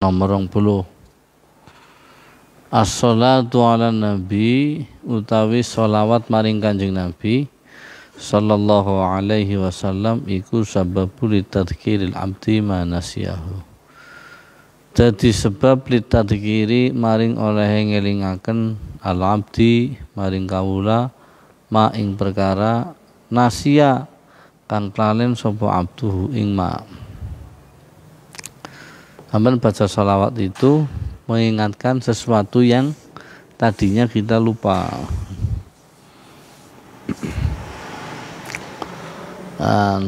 Nomor 20. As-sholatu ala nabi utawi sholawat maring Kanjeng Nabi sallallahu alaihi wasallam iku sababul litadhkiril abdi ma nasiyahu. Jadi sebab litadhkiri maring oleh ngelingaken al abdi maring kawula ma ing perkara nasiya kang klalen sapa abduhu ing ma. Sampeyan baca sholawat itu mengingatkan sesuatu yang tadinya kita lupa.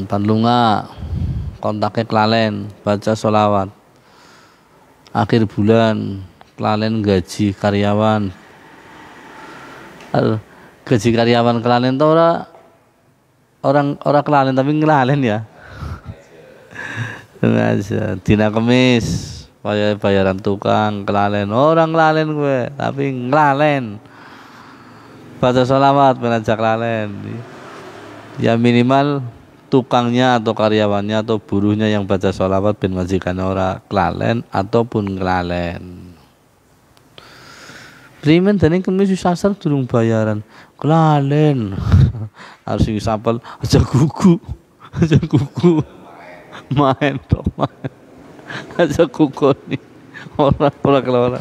Panlunga kontaknya kelalen baca sholawat. Akhir bulan kelalen gaji karyawan. Gaji karyawan kelalen tuh orang kelalen tapi ngelalen ya. Dina Kemis bayaran tukang kelalen, orang kelalen gue tapi ngelalen baca sholawat menajak kelalen ya, minimal tukangnya atau karyawannya atau buruhnya yang baca sholawat ben majikan ora kelalen ataupun ngelalen. Primen dene Kemis sasar durung bayaran kelalen harus ngisapel aja kuku main tok main aja kukoni orang keluar.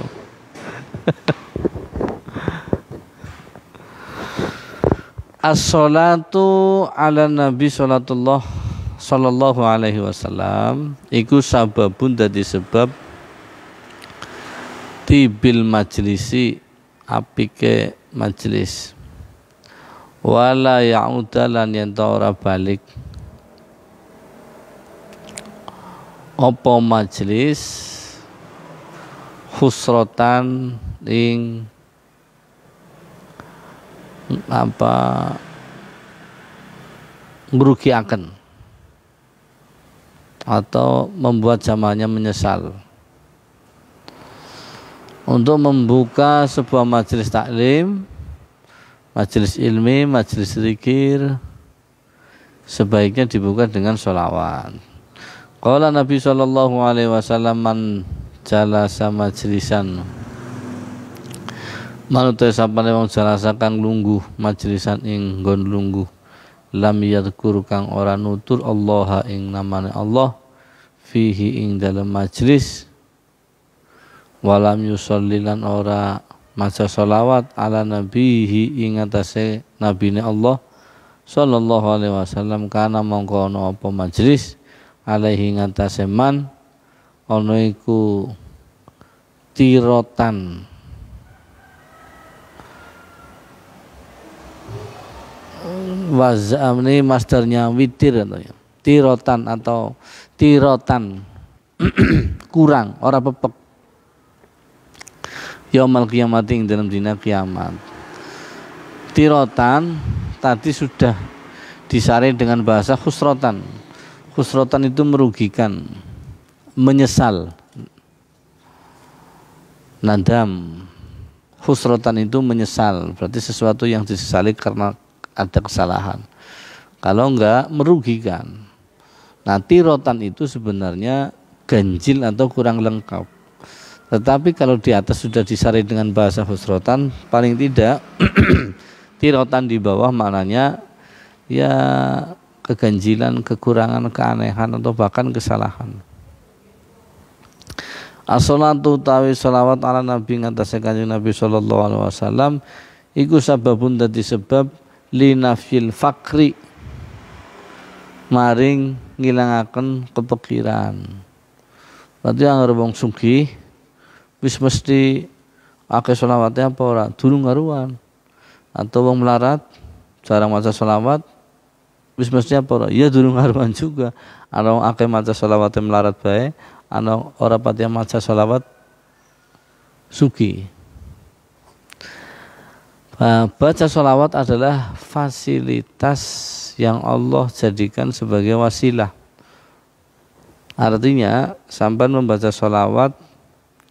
As-sholatu ala nabi sallallahu alaihi wasallam iku sababun dadi sebab tibil majlisi apike majlis wala ya'udalan yen ora balik apa majlis husrotan ing apa ngrugiaken atau membuat jamaahnya menyesal. Untuk membuka sebuah majelis taklim, majelis ilmi, majelis zikir sebaiknya dibuka dengan sholawat. Qala Nabi sallallahu alaihi wasallam man jalasa majlisan manute sapane wong jalasa kang lungguh majlisan ing nggon lungguh lam yadhkur kang ora nutur Allah ing namane Allah fihi ing dalam majlis walam yusollilan ora maca sholawat ala nabihi ing atase nabine Allah sallallahu alaihi wasallam kana mongko ana apa majlis alaihi ngatasé man ana iku tirotan wazam ini masternya witir tirotan atau tirotan kurang ora pepek yaumul kiamat ing dalam dina kiamat. Tirotan tadi sudah disare dengan bahasa khusrotan. Khusrotan itu merugikan, menyesal. Nadam. Khusrotan itu menyesal, berarti sesuatu yang disesali karena ada kesalahan. Kalau enggak merugikan. Nah, tirotan itu sebenarnya ganjil atau kurang lengkap. Tetapi kalau di atas sudah disari dengan bahasa khusrotan, paling tidak tirotan di bawah maknanya ya keganjilan, kekurangan, keanehan atau bahkan kesalahan. As-sholatu tawi sholawat ala nabi ngatasé Kanjeng Nabi sallallahu alaihi wasallam iku sababun dadi sebab linafil fakri maring ngilangaken kepikiran. Berarti anggere wong sugih wis mesti akeh sholawate apa ora durung karuan. Atau wong melarat jarang maca sholawat wis mesti apa ora ya durung karuan juga. Ana akeh maca sholawate melarat bae, ana ora pati maca sholawat sugih. Baca sholawat adalah fasilitas yang Allah jadikan sebagai wasilah. Artinya sampai membaca sholawat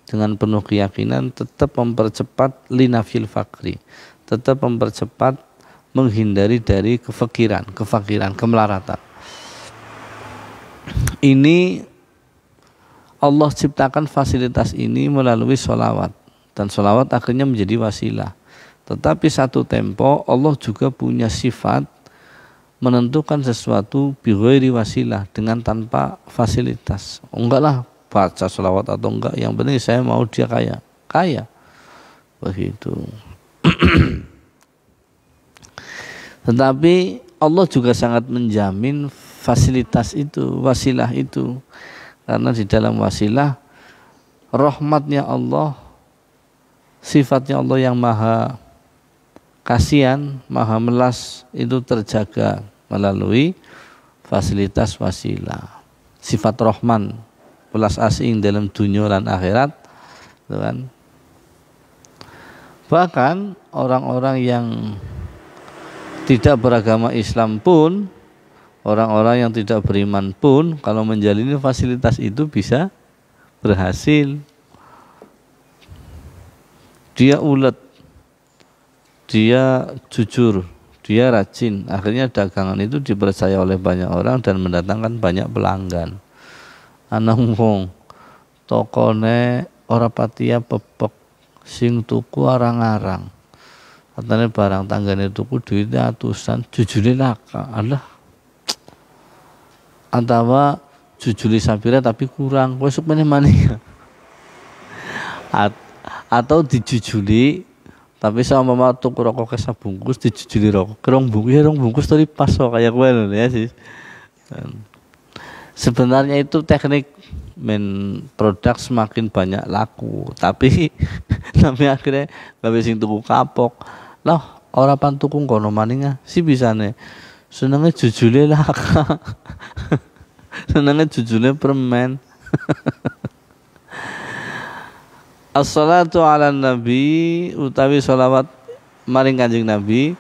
dengan penuh keyakinan tetap mempercepat linafil fakri, tetap mempercepat menghindari dari kefakiran, kemelaratan. Ini Allah ciptakan fasilitas ini melalui sholawat, dan sholawat akhirnya menjadi wasilah. Tetapi satu tempo Allah juga punya sifat menentukan sesuatu bighairi wasilah, dengan tanpa fasilitas. Enggak lah baca sholawat atau enggak, yang penting saya mau dia kaya begitu. Tetapi Allah juga sangat menjamin fasilitas itu, wasilah itu, karena di dalam wasilah rahmatnya Allah, sifatnya Allah yang maha kasihan, maha melas itu terjaga melalui fasilitas wasilah. Sifat Rahman, welas asing dalam dunia dan akhirat, gitu kan. Bahkan orang-orang yang tidak beragama Islam pun, orang-orang yang tidak beriman pun, kalau menjalani fasilitas itu bisa berhasil. Dia ulet, dia jujur, dia rajin, akhirnya dagangan itu dipercaya oleh banyak orang dan mendatangkan banyak pelanggan. Ana wong tokone ora patia pepek, sing tuku arang-arang. Katanya barang tanggane tuku duitnya atusan, jujule laka. Allah. Antawa jujuli sapira tapi kurang, kowe sok meneh maning. Atau dijujuli tapi sama mama tuku rokok sabungkus, dijujuli rokok rong bungkus tadi pas kok kayak kowe ya sih. Sebenarnya itu teknik produk semakin banyak laku, tapi akhirnya gawe sing tuku kapok. Lah ora pan tuku kono maninga si bisane. Senenge jujule laka. Senenge jujule permen. As-salatu ala nabi utawi sholawat maring Kanjeng Nabi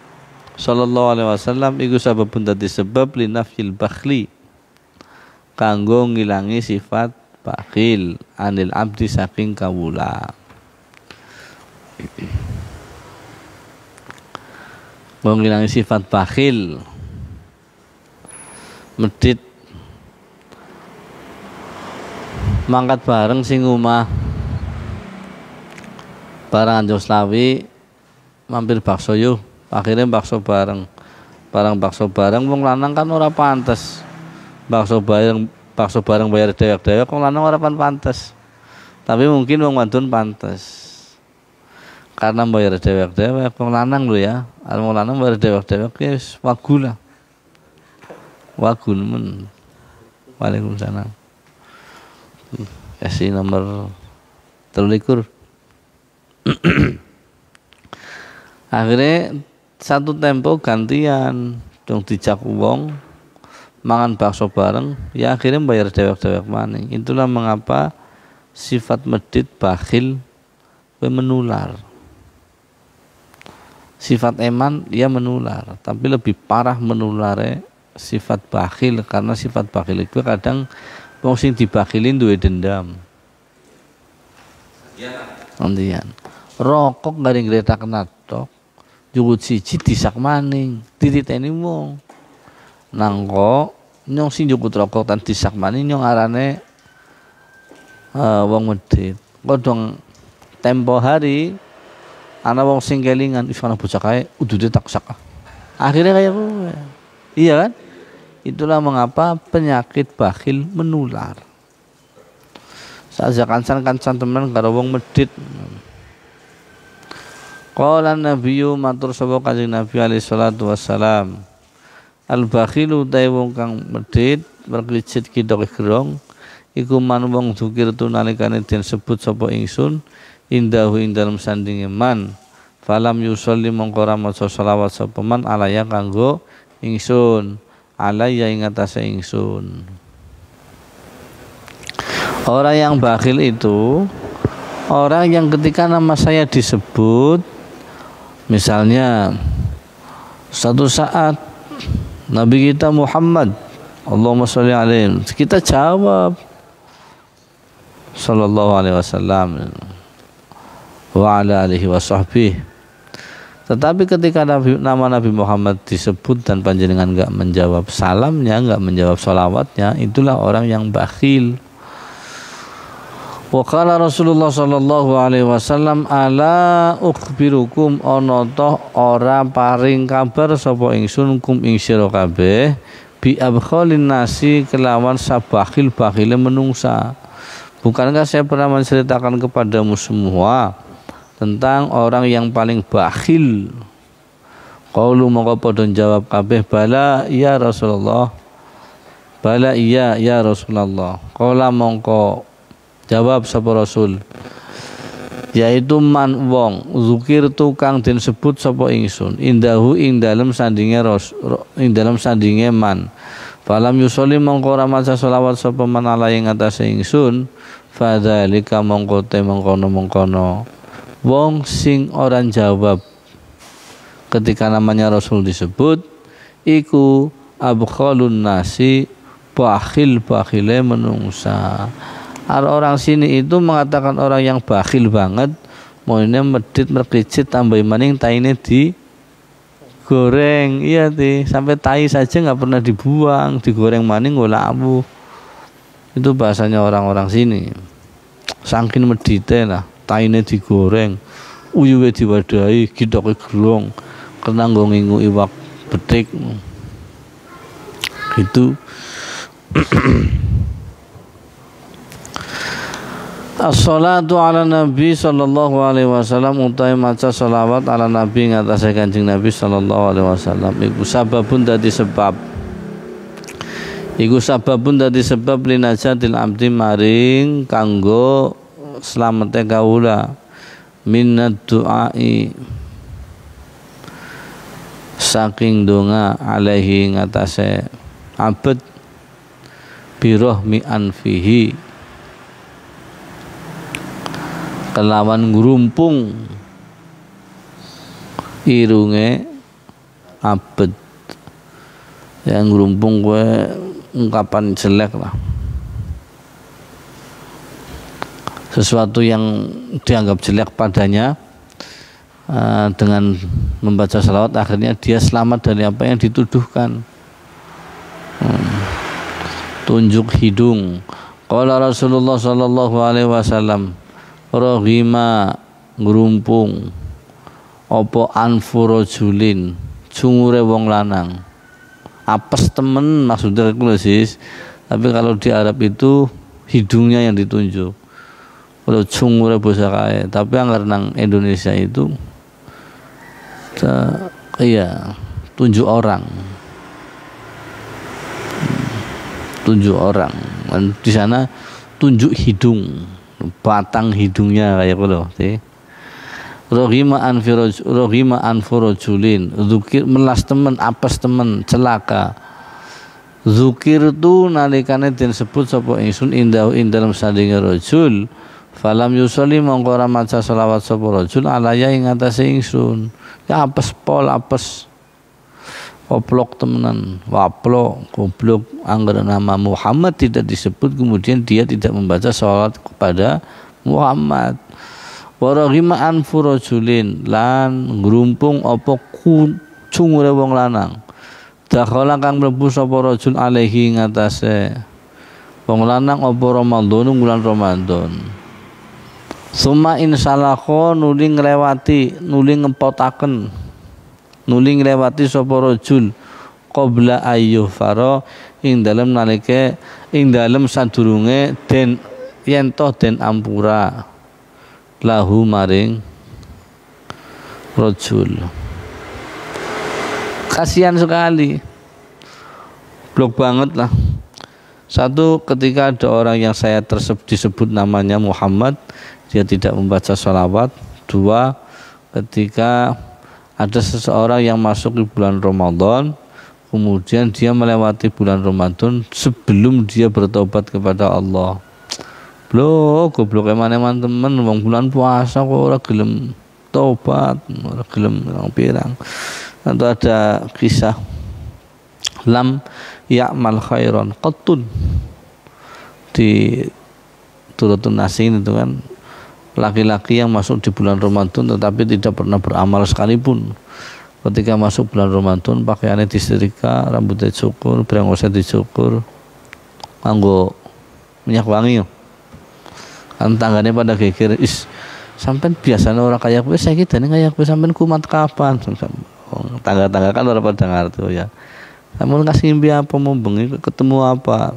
sallallahu alaihi wasallam iku sababun dadi sebab linafil bakhli, kanggo ngilangi sifat bakhil anil abdi saking kawula. Ngilangi sifat bakhil, medit mangkat bareng sing omah barang anjing Slawi mampir bakso yuk, akhirnya bakso bareng wong lanang kan ora pantes bakso bareng bayar dewek-dewek, wong lanang ora pantes, tapi mungkin wong wadon pantes karena bayar dewek-dewek. Wong lanang lho ya, wong lanang bayar dewek-dewek wis wagu lah, wagu nemen. Waalaikumsalam. Kasih nomor 23. Akhirnya satu tempo gantian dong dijak wong mangan bakso bareng, ya akhirnya bayar dewek-dewek maning. Itulah mengapa sifat medit bakhil menular. Sifat eman ya menular, tapi lebih parah menulare sifat bakhil, karena sifat bakhil itu kadang wong sing dibakhilin duwe dendam. Nantian rokok garing greta kena tok jugut siji disak maning dititeni wong nangko nyong sing jugut rokok tan disak maning nyong arane wong medhit. Kodong tempo hari ana wong sing kelingan wis ana bocah kae udude tak sak. Akhirnya kayak kowe. Iya kan? Itulah mengapa penyakit bakhil menular. Saja kancan teman karo wong medhit. Qala nabiyyu matur sapa Kanjeng Nabi alaihi salatu wassalam, al bakhilu ta wong kang medhit merkicit kidok gerong iku man wong dzukir tu nalikane den sebut sapa ingsun indahu ing dalem sandinge man falam yusolli mongko ora maca selawat sapa man alaya kanggo ingsun alaya ing atase ingsun. Orang yang bakhil itu orang yang ketika nama saya disebut, misalnya satu saat Nabi kita Muhammad Allahumma sholli alaihi, kita jawab sallallahu alaihi wasallam wa ala alihi wa sahbihi. Tetapi ketika nama Nabi Muhammad disebut dan panjenengan enggak menjawab salamnya, enggak menjawab sholawatnya, itulah orang yang bakhil. Wa qala Rasulullah sallallahu alaihi wasallam ala ukhbirukum ana ta ora paring kabar sapa ingsun kum ing sira kabeh bi abkhalin nasi kelawan sabakhil-bakhile menungsa. Bukankah saya pernah menceritakan kepadamu semua tentang orang yang paling bakhil? Qaulu mongko padha jawab kabeh bala ya Rasulullah. Bala iya ya Rasulullah. Qala mongko jawab sapa Rasul, yaitu man wong zukir tukang den sebut sapa ingsun indahu ing dalem sandinge man falam yusolli mongko ora maca selawat sapa man ala ing atase ingsun fadzalika mongko te mengkono wong sing ora jawab ketika namanya Rasul disebut iku abkhalun nasi bakhil-bakhile menungsa. Orang sini itu mengatakan orang yang bakhil banget, maunya medit merkicit tambah maning taine di goreng, iya ti sampai tai saja nggak pernah dibuang, digoreng maning gola abu. Itu bahasanya orang-orang sini. Saking medite lah, taine digoreng, uyuwe diwadahi, gidoke gerong, kena ngingu iwak betik. Gitu. As-salatu ala Nabi sallallahu alaihi wasallam utai maca salawat ala Nabi ngatasé Kanjeng Nabi sallallahu alaihi wasallam iku sababun dadi sebab linajatil abdi maring kanggo slamete kawula minad du'ai saking donga alaihi ngatasé abad birahmi anfihi kelawan ngrumpung irunge abet yang ngrumpung gue ungkapan jelek lah, sesuatu yang dianggap jelek padanya dengan membaca salawat akhirnya dia selamat dari apa yang dituduhkan. Tunjuk hidung. Qala Rasulullah sallallahu alaihi wasallam rohima ngrumpung opo anfurojulin cungure wong lanang apes temen maksudnya sis, tapi kalau di Arab itu hidungnya yang ditunjuk. Kalau cungure basa kae, tapi anggar nang Indonesia itu iya tunjuk orang. Tunjuk orang. Dan di sana tunjuk hidung. Batang hidungnya kayak gitu sih. Rohima anfurojulin zukir melas temen apes temen celaka zukir tu nalikane den sebut sapa ingsun indahu ing dalem sandinge rajul falam yusolli mongko ora maca selawat sapa rajul alaya ing atase ingsun ya apes pol apes oplok temenan waplok goblok anggar nama Muhammad tidak disebut kemudian dia tidak membaca salawat kepada Muhammad. Warahima anfurojulin lan ngrumpung apa cungure wong lanang dakhala kang mlebu sapa rajul alaihi ngatasé wong lanang apa Ramadan bulan Ramadan summa insalakho nuli nglewati sapa rajul qabla ayyuh faro ing dalem nalike ing dalem sadurunge den yen to den ampura lahu maring rajul. Kasihan sekali, blok banget lah. Satu, ketika ada orang yang saya disebut namanya Muhammad, dia tidak membaca sholawat. Dua, ketika ada seseorang yang masuk di bulan Ramadan, kemudian dia melewati bulan Ramadan sebelum dia bertobat kepada Allah. Goblok eman-eman temen, wong bulan puasa kok ora gelem tobat, ora gelem pirang. Atau ada kisah lam ya'mal khairan qattun di Turatun Nasin itu kan, laki-laki yang masuk di bulan Ramadan tetapi tidak pernah beramal sekalipun. Ketika masuk bulan Ramadan pakaiannya disetrika, rambutnya cukur, brengosnya dicukur, nganggo minyak wangi. Tanggane pada geger, sampean biasanya orang kaya kowe saiki dene kaya kowe sampean kumat kapan? Tangga-tangga kan orang pada ngerti ya. Namun kasih mimpi apa, mau bengi ketemu apa?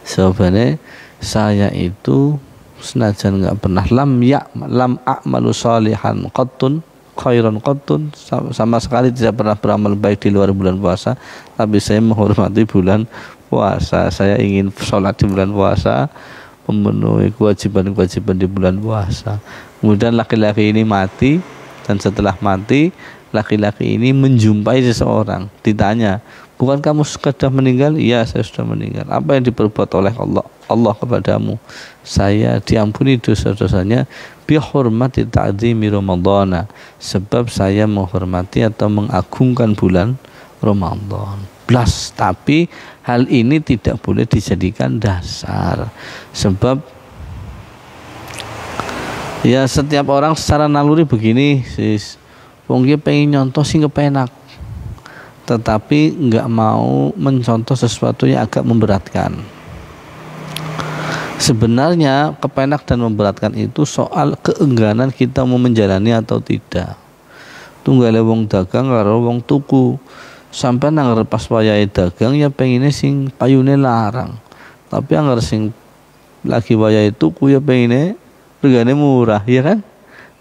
Sebenarnya saya itu senajan nggak pernah lam a'malu salihan qattun khairan qattun, sama sekali tidak pernah beramal baik di luar bulan puasa, tapi saya menghormati bulan puasa. Saya ingin sholat di bulan puasa, memenuhi kewajiban-kewajiban di bulan puasa. Kemudian laki-laki ini mati, dan setelah mati laki-laki ini menjumpai seseorang, ditanya, bukan kamu sudah meninggal? Iya, saya sudah meninggal. Apa yang diperbuat oleh Allah kepadamu? Saya diampuni dosa-dosanya bihormati ta'zimi Ramadhana, sebab saya menghormati atau mengagungkan bulan Ramadan. Tapi hal ini tidak boleh dijadikan dasar, sebab ya setiap orang secara naluri begini, wong ki pengen nyontoh sing kepenak, tetapi nggak mau mencontoh sesuatu yang agak memberatkan. Sebenarnya kepenak dan memberatkan itu soal keengganan kita mau menjalani atau tidak. Tunggale wong dagang karo wong tuku, sampai nang pas wayahe dagang ya pengennya sing payune larang, tapi anggar sing lagi wayahe tuku ya pengennya regane murah, ya kan?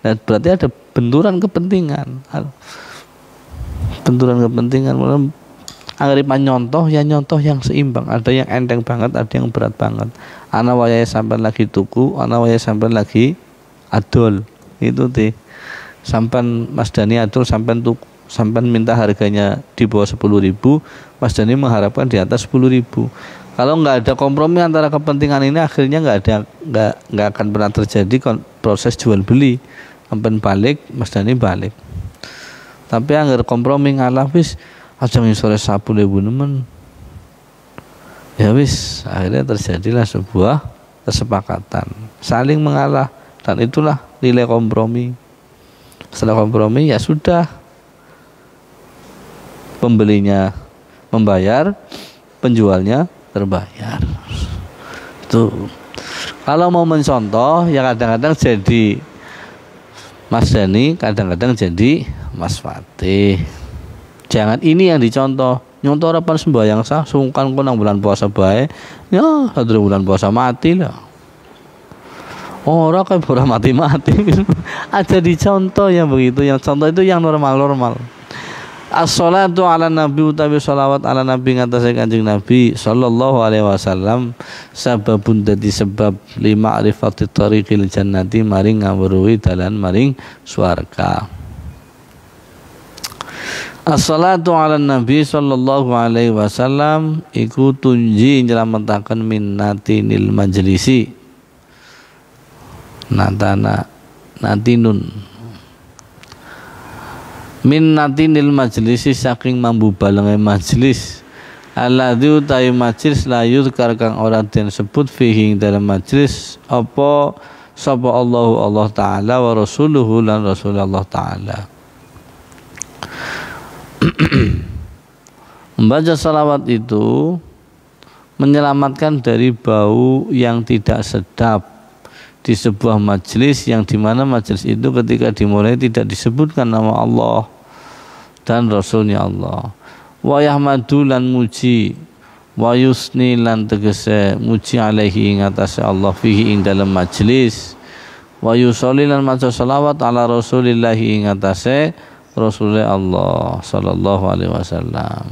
Dan berarti ada benturan kepentingan. Anggapan nyontoh ya nyontoh yang seimbang. Ada yang enteng banget, ada yang berat banget. Ana wayahe sampean lagi tuku, ana wayahe sampean lagi adol. Itu teh. Sampean Mas Dani adol, sampean tuku, sampean minta harganya di bawah 10.000, Mas Dani mengharapkan di atas 10.000. Kalau nggak ada kompromi antara kepentingan ini, akhirnya nggak akan pernah terjadi proses jual beli. Sampai balik, Mas Dani balik. Tapi anggar kompromi ngalah wis aja ngisore 10.000 nemen. Ya wis, akhirnya terjadilah sebuah kesepakatan, saling mengalah, dan itulah nilai kompromi. Setelah kompromi ya sudah, pembelinya membayar, penjualnya terbayar. Tuh. Kalau mau mencontoh ya kadang-kadang jadi Mas Dani, kadang-kadang jadi Mas Fatih. Jangan ini yang dicontoh. Nyontoh harapan sembahyang sah, sungkan konang bulan puasa baik. Ya, satu bulan puasa mati lah. Orang kayak pura mati-mati. Ada dicontoh yang begitu, yang contoh itu yang normal-normal. As-salatu ala nabi utawi sholawat ala nabi ngatasé Kanjeng Nabi sallallahu alaihi wasallam sababun dadi sebab lima arifati tariqil jannati maring ngawruhi dalan maring swarga. As-salatu ala nabi sallallahu alaihi wasallam iku tunji nyelametaken minnatinil majlisi natinun min natinil majlisi saking mambu balenge majlis alladzi utawi majlis la yuzkar kang ora den sebut fihi dalam majlis apa sapa Allah taala wa rasuluhu lan Rasulullah taala. Membaca salawat itu menyelamatkan dari bau yang tidak sedap di sebuah majelis, yang dimana majelis itu ketika dimulai tidak disebutkan nama Allah dan Rasulnya Allah. Wa yahmadu lan muji, wa yusni lan tegese muji alaihi ing atase Allah fihi ing dalam majelis, wa yusolli lan maca selawat ala rasulillahi ing atase Rasulullah Allah sallallahu alaihi wasallam.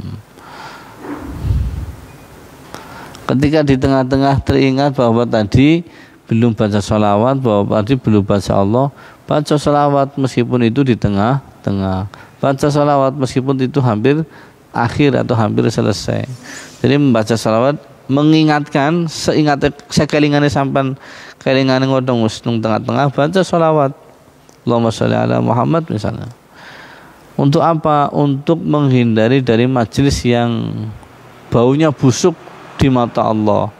Ketika di tengah-tengah teringat bahwa tadi belum baca salawat, bahwa tadi belum baca Allah, baca salawat meskipun itu di tengah-tengah, baca salawat meskipun itu hampir akhir atau hampir selesai. Jadi membaca salawat mengingatkan, seingat sekelingane sampan kelingane ngodong nang tengah-tengah baca salawat Allahumma sholli ala Muhammad misalnya. Untuk apa? Untuk menghindari dari majelis yang baunya busuk di mata Allah.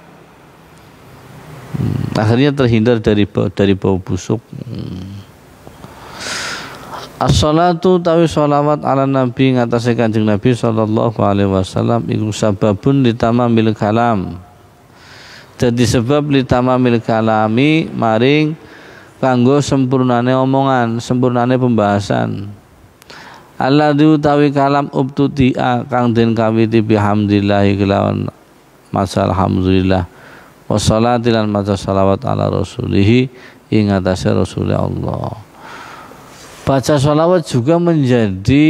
Akhirnya terhindar dari bau busuk. As-salatu tawi sholawat ala nabi ngatasé Kanjeng Nabi sallallahu alaihi wasallam iku sababun litamamil kalam. Jadi sebab litamamil kalami maring kanggo sempurnane omongan, sempurnane pembahasan. Alladzi utawi kalam ubtudia kang den kawiti bihamdillah kelawan maca alhamdulillah wassalatu lan maca salawat ala rasulih ing atase Rasulullah Allah. Baca salawat juga menjadi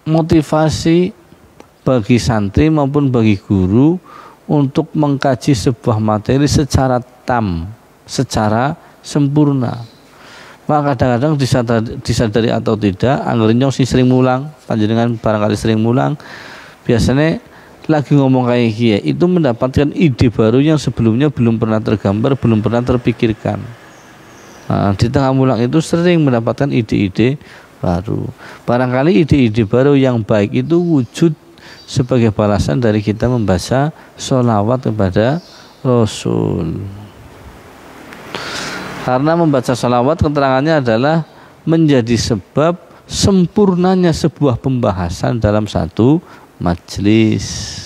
motivasi bagi santri maupun bagi guru untuk mengkaji sebuah materi secara secara sempurna. Maka kadang-kadang disadari atau tidak, anggere sing sering mulang, panjenengan barangkali sering mulang, biasanya lagi ngomong kayak gini, itu mendapatkan ide baru yang sebelumnya belum pernah tergambar, belum pernah terpikirkan. Nah, di tengah mulang itu sering mendapatkan ide-ide baru. Barangkali ide-ide baru yang baik itu wujud sebagai balasan dari kita membaca sholawat kepada Rasul. Karena membaca sholawat keterangannya adalah menjadi sebab sempurnanya sebuah pembahasan dalam satu majelis.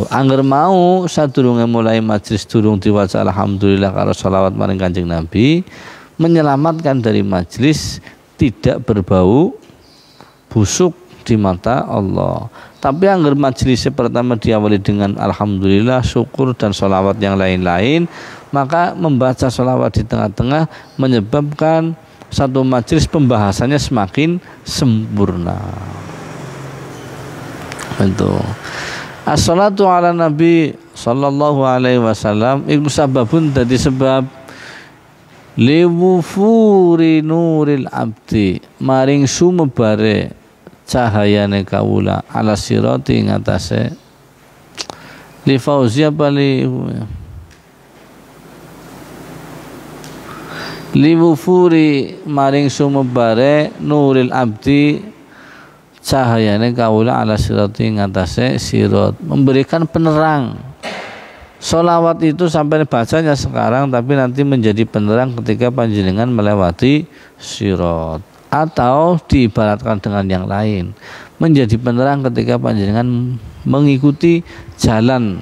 Angger mau sadurunge mulai majelis durung diwaca alhamdulillah karo sholawat maring Kanjeng Nabi, menyelamatkan dari majelis tidak berbau busuk di mata Allah. Tapi angger majelis pertama diawali dengan alhamdulillah, syukur dan sholawat yang lain-lain, maka membaca sholawat di tengah-tengah menyebabkan satu majelis pembahasannya semakin sempurna. Itu. As-salatu ala Nabi sallallahu alaihi wasallam iku sababun dadi sebab liwufuri nuril abdi maring sumebare cahayane kawula ala sirati ngatasé li fauzi bali liwufuri maring sumebare nuril abdi cahayane kawula ala sirati ngatasé sirat, memberikan penerang. Sholawat itu sampai bacanya sekarang tapi nanti menjadi penerang ketika panjenengan melewati sirat, atau diibaratkan dengan yang lain, menjadi penerang ketika panjenengan mengikuti jalan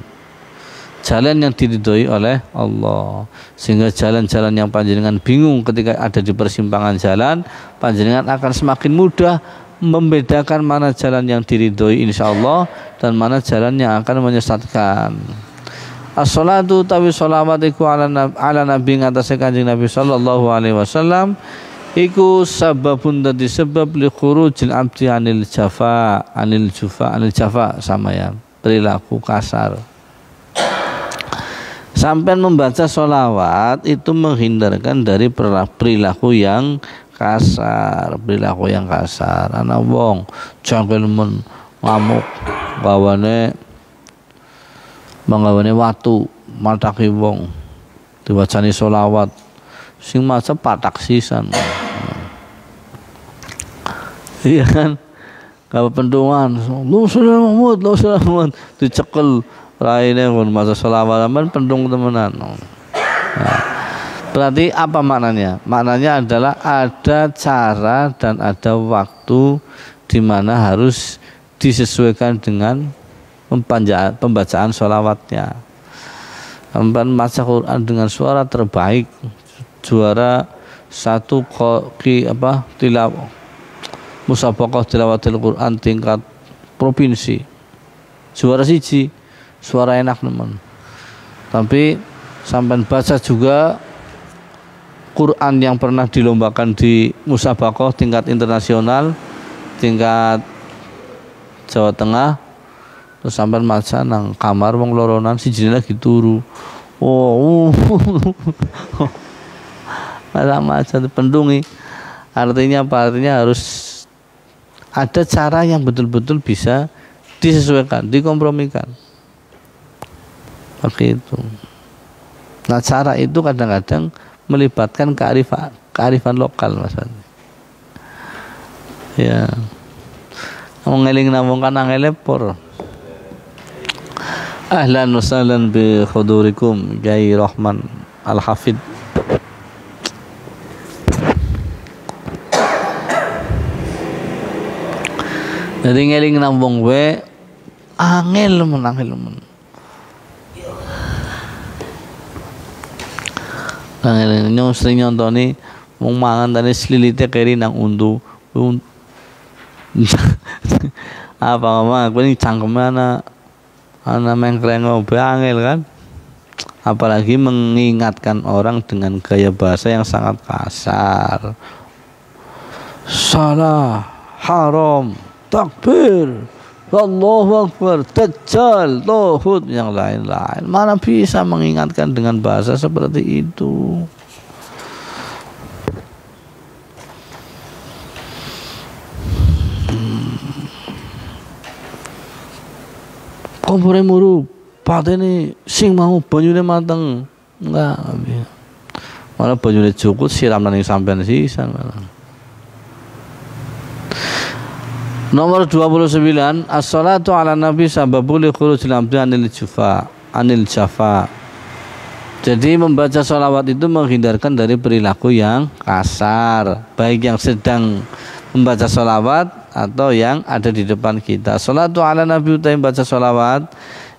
yang diridhoi oleh Allah. Sehingga jalan-jalan yang panjenengan bingung ketika ada di persimpangan jalan, panjenengan akan semakin mudah membedakan mana jalan yang diridhoi insyaallah dan mana jalan yang akan menyesatkan. As-salatu tawi sholawat iku ala nabi ngatasé Kanjeng Nabi sallallahu alaihi wasallam iku sababun dadi sebab li khurujil abdi anil jafa sama ya perilaku kasar. Sampai membaca sholawat itu menghindarkan dari perilaku yang kasar, anak wong jangkel men ngamuk gawane watu mataki wong diwacani sholawat sing maca patak sisan. Iya kan, kalau pendungan lu sudah Muhammad dicekel raine kon maca sholawat aman pendung temenan. Nah, berarti apa maknanya? Maknanya adalah ada cara dan ada waktu di mana harus disesuaikan dengan pembacaan sholawatnya. Membaca Quran dengan suara terbaik, juara satu musabaqah tilawatil Quran tingkat provinsi, juara siji, suara enak teman. Tapi sampai baca juga Quran yang pernah dilombakan di musabaqah tingkat internasional, tingkat Jawa Tengah, terus sampai maca nang kamar wong loronan sijine lagi turu. Maca pendungi. Artinya apa? Artinya harus ada cara yang betul-betul bisa disesuaikan, dikompromikan. Begitu. Nah, cara itu kadang-kadang melibatkan kearifan lokal maksudnya. Ya. Ngeling namung kan angelepor. Ahlan wa sahlan bi hudurikum Kiai Rahman Al-Hafid. Jadi ngeling nambung we angel men. Nyong sering nyontoni wong mangan tadi selilite keri nang untu. Apa mama aku ini cangkemnya anak mengkreng angel kan, apalagi mengingatkan orang dengan gaya bahasa yang sangat kasar. Salah, haram, takbir, Allahu Akbar, dajjal, tohut, yang lain-lain. Mana bisa mengingatkan dengan bahasa seperti itu? Kompore muru, patene sing mau banyune mateng. Enggak. Malah banyune cukup siram nang sampean sisan malah. Nomor 29, as-salatu ala nabi sababul khurujil abdi anil jafa. Jadi membaca sholawat itu menghindarkan dari perilaku yang kasar, baik yang sedang membaca sholawat atau yang ada di depan kita. Sholatu ala nabi utai baca sholawat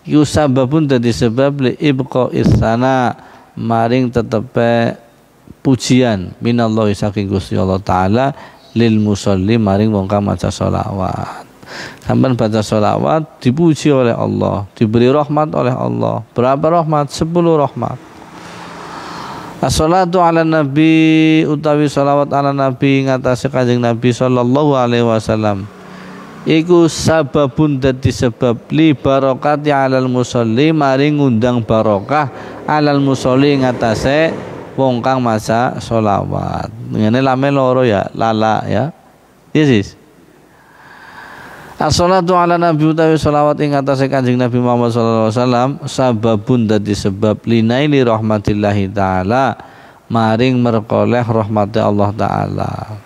iku sababun dadi sebab li ibqa isana maring tetepe pujian minallahi saking Gusti Allah taala lil musolli maring wong kang maca sholawat. Sampai baca sholawat dipuji oleh Allah, diberi rahmat oleh Allah. Berapa rahmat? 10 rahmat. As-salatu ala nabi utawi sholawat ala nabi ngatasi kanjeng Nabi sallallahu alaihi wasallam iku sababun dadi sebab li barokati alal musolli maring ngundang barokah alal musolli ngatasi wong kang maca sholawat. Ngene lame loro ya, lala ya. Yesis. As-salatu ala nabi utawi sholawat ing atase Kanjeng Nabi Muhammad sallallahu alaihi wasallam sababun dadi sebab linaili rahmatillahi taala maring merkoleh rahmati Allah taala.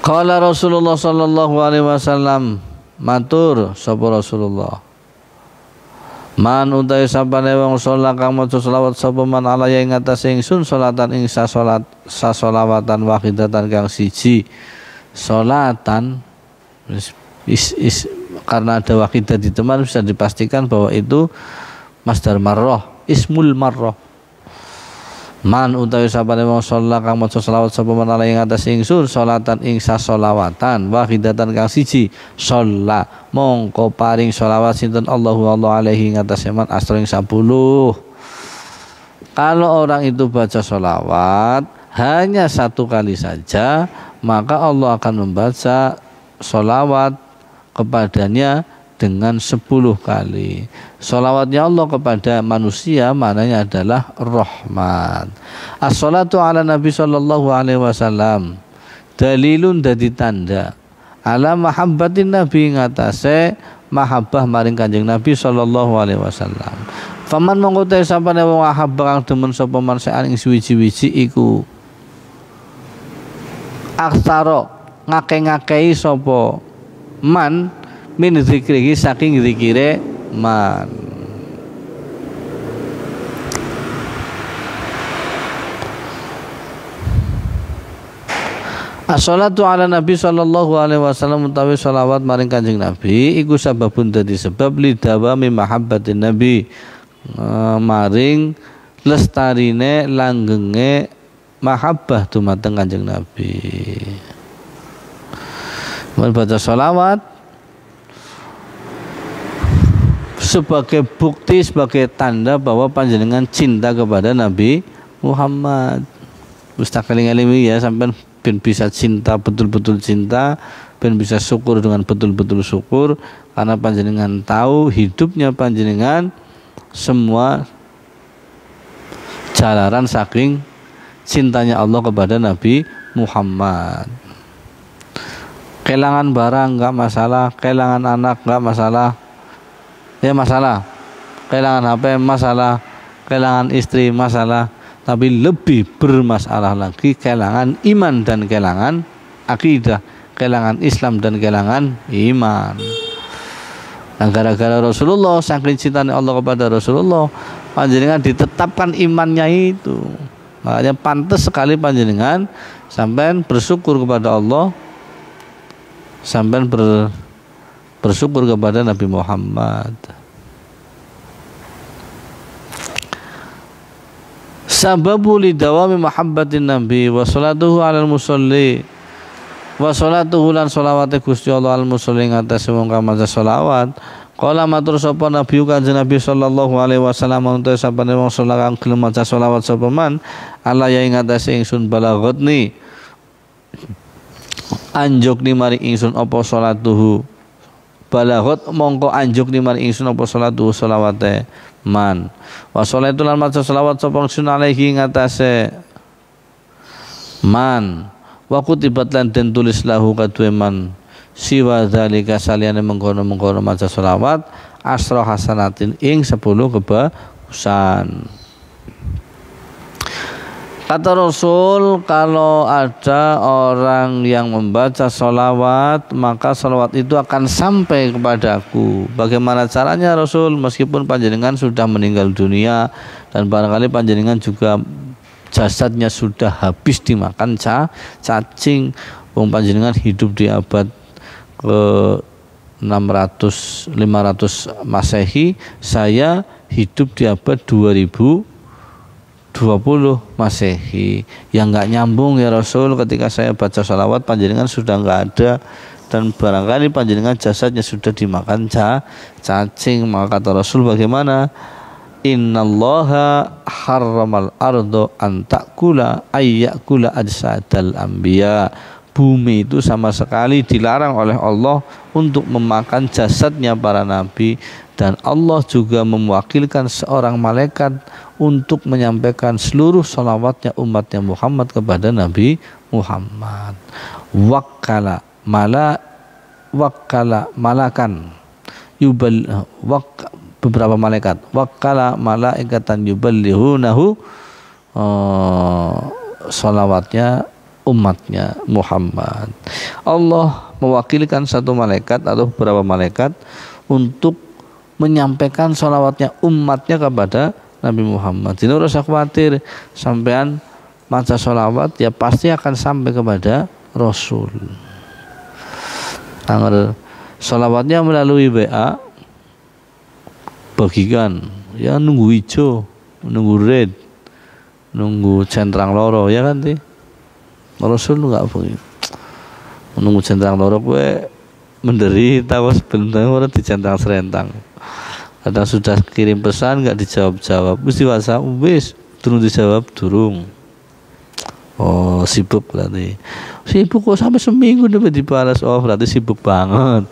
Qala Rasulullah sallallahu alaihi wasallam matur sapa Rasulullah man utawi sapane wong salat kang maca selawat sapa man alaya ing atase ingsun salatan ing sasolawatan wahidatan kang siji salatan karena ada wahidah di teman bisa dipastikan bahwa itu masdar marrah ismul marrah. Man utawi sapane wong salat kang maca selawat sapa man alaya ing atase ingsun salatan ing sasolawatan wahidatan kang siji shalla mongko paring sholawat sinten Allahu alaihi ngatasi man asring 10. Kalau orang itu baca sholawat hanya 1 kali saja, maka Allah akan membaca sholawat kepadanya dengan 10 kali. Sholawatnya Allah kepada manusia maknanya adalah rahmat. As-salatu ala nabi sallallahu alaihi wasallam dalilun dadi tanda ala mahabbatin nabi ngatasé mahabbah maring Kanjeng Nabi sallallahu alaihi wasallam. Faman mongko te sapane wong ahabba kang demen sapa man ing suwi-wiji iku aksara ngake-ngakei sapa man min zikrihi saking zikire man. As-salatu ala nabi sallallahu alaihi wasallam utawi sholawat maring Kanjeng Nabi iku sababun dadi sebab lidawami mahabbatin nabi maring lestarine langgenge mahabbah dumateng Kanjeng Nabi. Membaca sholawat sebagai bukti, sebagai tanda bahwa panjenengan cinta kepada Nabi Muhammad. Mustaqaling-alimi ya sampai ben bisa cinta betul-betul cinta, ben bisa syukur dengan betul-betul syukur karena panjenengan tahu hidupnya panjenengan semua jalaran saking cintanya Allah kepada Nabi Muhammad. Kelangan barang enggak masalah, kelangan anak enggak masalah. Ya masalah. Kelangan HP masalah, kelangan istri masalah. Tapi lebih bermasalah lagi kelangan iman dan kelangan akidah, kelangan Islam dan kelangan iman. Nah, gara-gara Rasulullah saking cintanya Allah kepada Rasulullah, panjenengan ditetapkan imannya itu. Makanya pantas sekali panjenengan sampai bersyukur kepada Allah, sampai bersyukur kepada Nabi Muhammad. sababu lidawami mahabbatin nabi wa salatuhu alal musalli wa salatuhu lan sholawate Gusti Allah al musalli ngatas wong kang maca sholawat. Qala matur sapa Nabi Kanjeng Nabi sallallahu alaihi wasallam untuk sapane wong salat kang gelem maca sholawat sapa man ala ya ing atase ingsun balaghatni anjuk ni maring ingsun apa salatuhu balaghat mongko anjuk ni maring ingsun apa salatuhu sholawate man wa sholatu lan maca sholawat sapa ingsun alaihi ing atase man wa kutibat lan den tulis lahu kadue man siwa dzalika saliyane mengkono-mengkono maca sholawat asra hasanatin ing 10 kebagusan. Kata Rasul, kalau ada orang yang membaca sholawat maka sholawat itu akan sampai kepadaku. Bagaimana caranya Rasul? Meskipun panjenengan sudah meninggal dunia dan barangkali panjenengan juga jasadnya sudah habis dimakan cacing. Wong panjenengan hidup di abad ke 500 Masehi, saya hidup di abad 2020 Masehi. Yang nggak nyambung ya Rasul, ketika saya baca sholawat panjenengan sudah nggak ada dan barangkali panjenengan jasadnya sudah dimakan cacing. Maka kata Rasul bagaimana? Innallaha harramal ardo an ta'kula ayyakula ajsadal anbiya. Bumi itu sama sekali dilarang oleh Allah untuk memakan jasadnya para nabi, dan Allah juga mewakilkan seorang malaikat untuk menyampaikan seluruh sholawatnya umatnya Muhammad kepada Nabi Muhammad. Wakkala malakan beberapa malaikat, wakkala malaikatan yuballihunahu sholawatnya umatnya Muhammad. Allah mewakilkan satu malaikat atau beberapa malaikat untuk menyampaikan sholawatnya umatnya kepada Nabi Muhammad. Jadi harus khawatir sampean maca sholawat ya pasti akan sampai kepada Rasul. Tanggal sholawatnya melalui WA bagikan ya, nunggu hijau, nunggu red, nunggu centrang loro ya kan ti. Rasul nggak boleh menunggu centang loro gue menderita was sebentar orang di centang serentang. Kadang sudah kirim pesan nggak dijawab mesti WhatsApp wis turun dijawab durung. Oh sibuk berarti, sibuk kok sampai seminggu dapat dibalas. Oh berarti sibuk banget.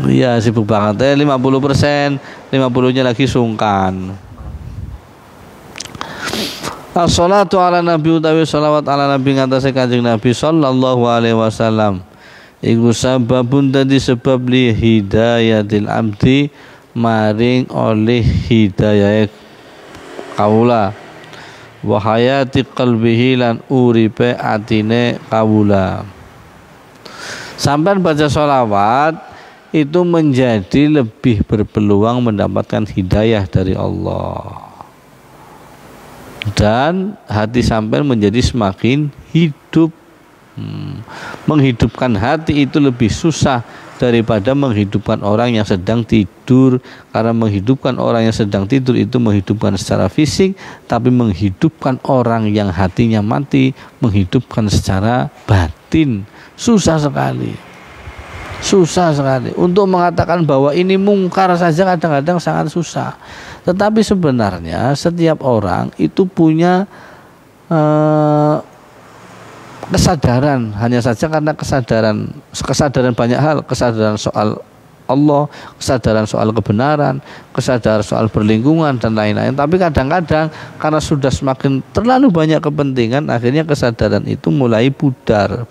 Iya sibuk banget 50%, 50-nya lagi sungkan. As-salatu ala nabi utawi sholawat ala nabi ngatasi kanjeng Nabi sallallahu alaihi wasallam iku sababun dadi sebab li hidayatil abdi maring oleh hidayah kawula wa hayati qalbihi lan uripe atine kawula. Sampai baca sholawat itu menjadi lebih berpeluang mendapatkan hidayah dari Allah. Dan hati sampean menjadi semakin hidup. Menghidupkan hati itu lebih susah daripada menghidupkan orang yang sedang tidur. Karena menghidupkan orang yang sedang tidur itu menghidupkan secara fisik, tapi menghidupkan orang yang hatinya mati menghidupkan secara batin. Susah sekali. Susah sekali. Untuk mengatakan bahwa ini mungkar saja kadang-kadang sangat susah. Tetapi sebenarnya setiap orang itu punya kesadaran, hanya saja karena kesadaran banyak hal, kesadaran soal Allah, kesadaran soal kebenaran, kesadaran soal berlingkungan dan lain-lain. Tapi kadang-kadang karena sudah semakin terlalu banyak kepentingan, akhirnya kesadaran itu mulai pudar,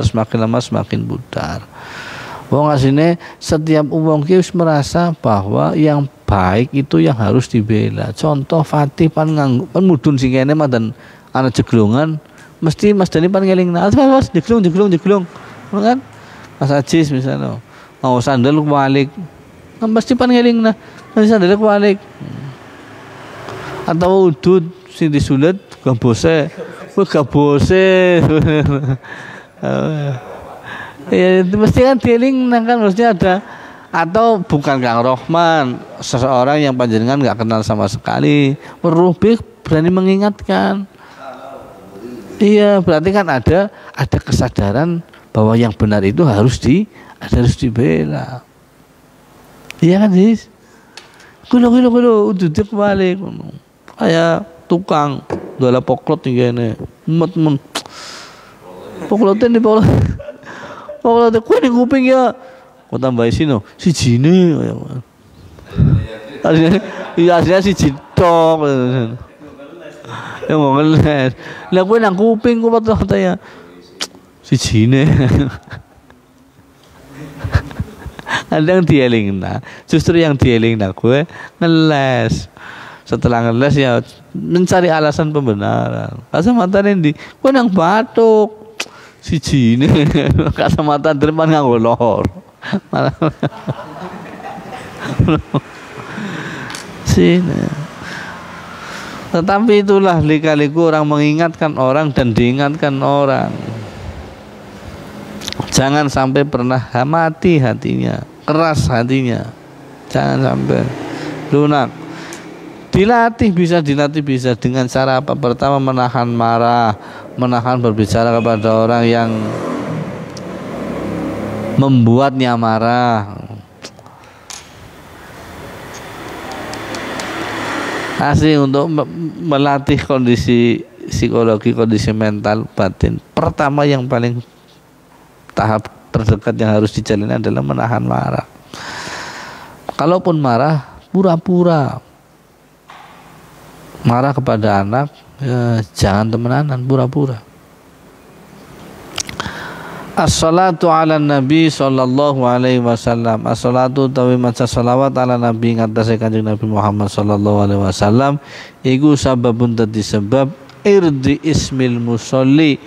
semakin lama semakin pudar. Wong asine setiap wong ki wis merasa bahwa yang baik itu yang harus dibela. Contoh Fatih pan mudun sing kene madan ana jeglongan mesti Mas Dani pan ngelingna. Mas jeglong. Kan? Mas Ajis misalnya mau sandal balik. Mesti pan ngelingna. Mas sandal balik. Atau udud sing disulet gabose. Ya itu mesti kan dealing kan mesti ada Atau bukan Kang Rohman, seseorang yang panjenengan nggak kenal sama sekali, merubik berani mengingatkan. Iya, berarti kan ada kesadaran bahwa yang benar itu harus dibela. Iya kan, Sis? Kulo duduk balik. Kayak tukang dola poklot nih kayaknya. Met. Poklotin di poklot. Poklot ku ning kuping ya. Kok tambah sino si jine aslinya si jitok ya mau ngeles lah gue nang kuping gue katanya si jine ada yang dieling justru yang dieling gue ngeles setelah ngeles ya mencari alasan pembenaran kacamata ini gue nang batuk si jine kacamata depan nganggo lor sini. Tetapi itulah lika-liku orang mengingatkan orang dan diingatkan orang. Jangan sampai pernah mati hatinya, keras hatinya. Jangan sampai lunak. Dilatih bisa dengan cara apa? Pertama menahan marah, menahan berbicara kepada orang yang membuatnya marah. Asli untuk melatih kondisi psikologi, kondisi mental batin. Pertama yang paling tahap terdekat yang harus dijalani adalah menahan marah. Kalaupun marah, pura-pura. Marah kepada anak, ya, jangan temenanan, pura-pura. As-salatu ala nabi sallallahu alaihi wasallam. As-salatu tawi maca salawat ala nabi ngatasé Kanjeng Nabi Muhammad sallallahu alaihi wasallam iku sababun dadi sebab irdi ismil musolli,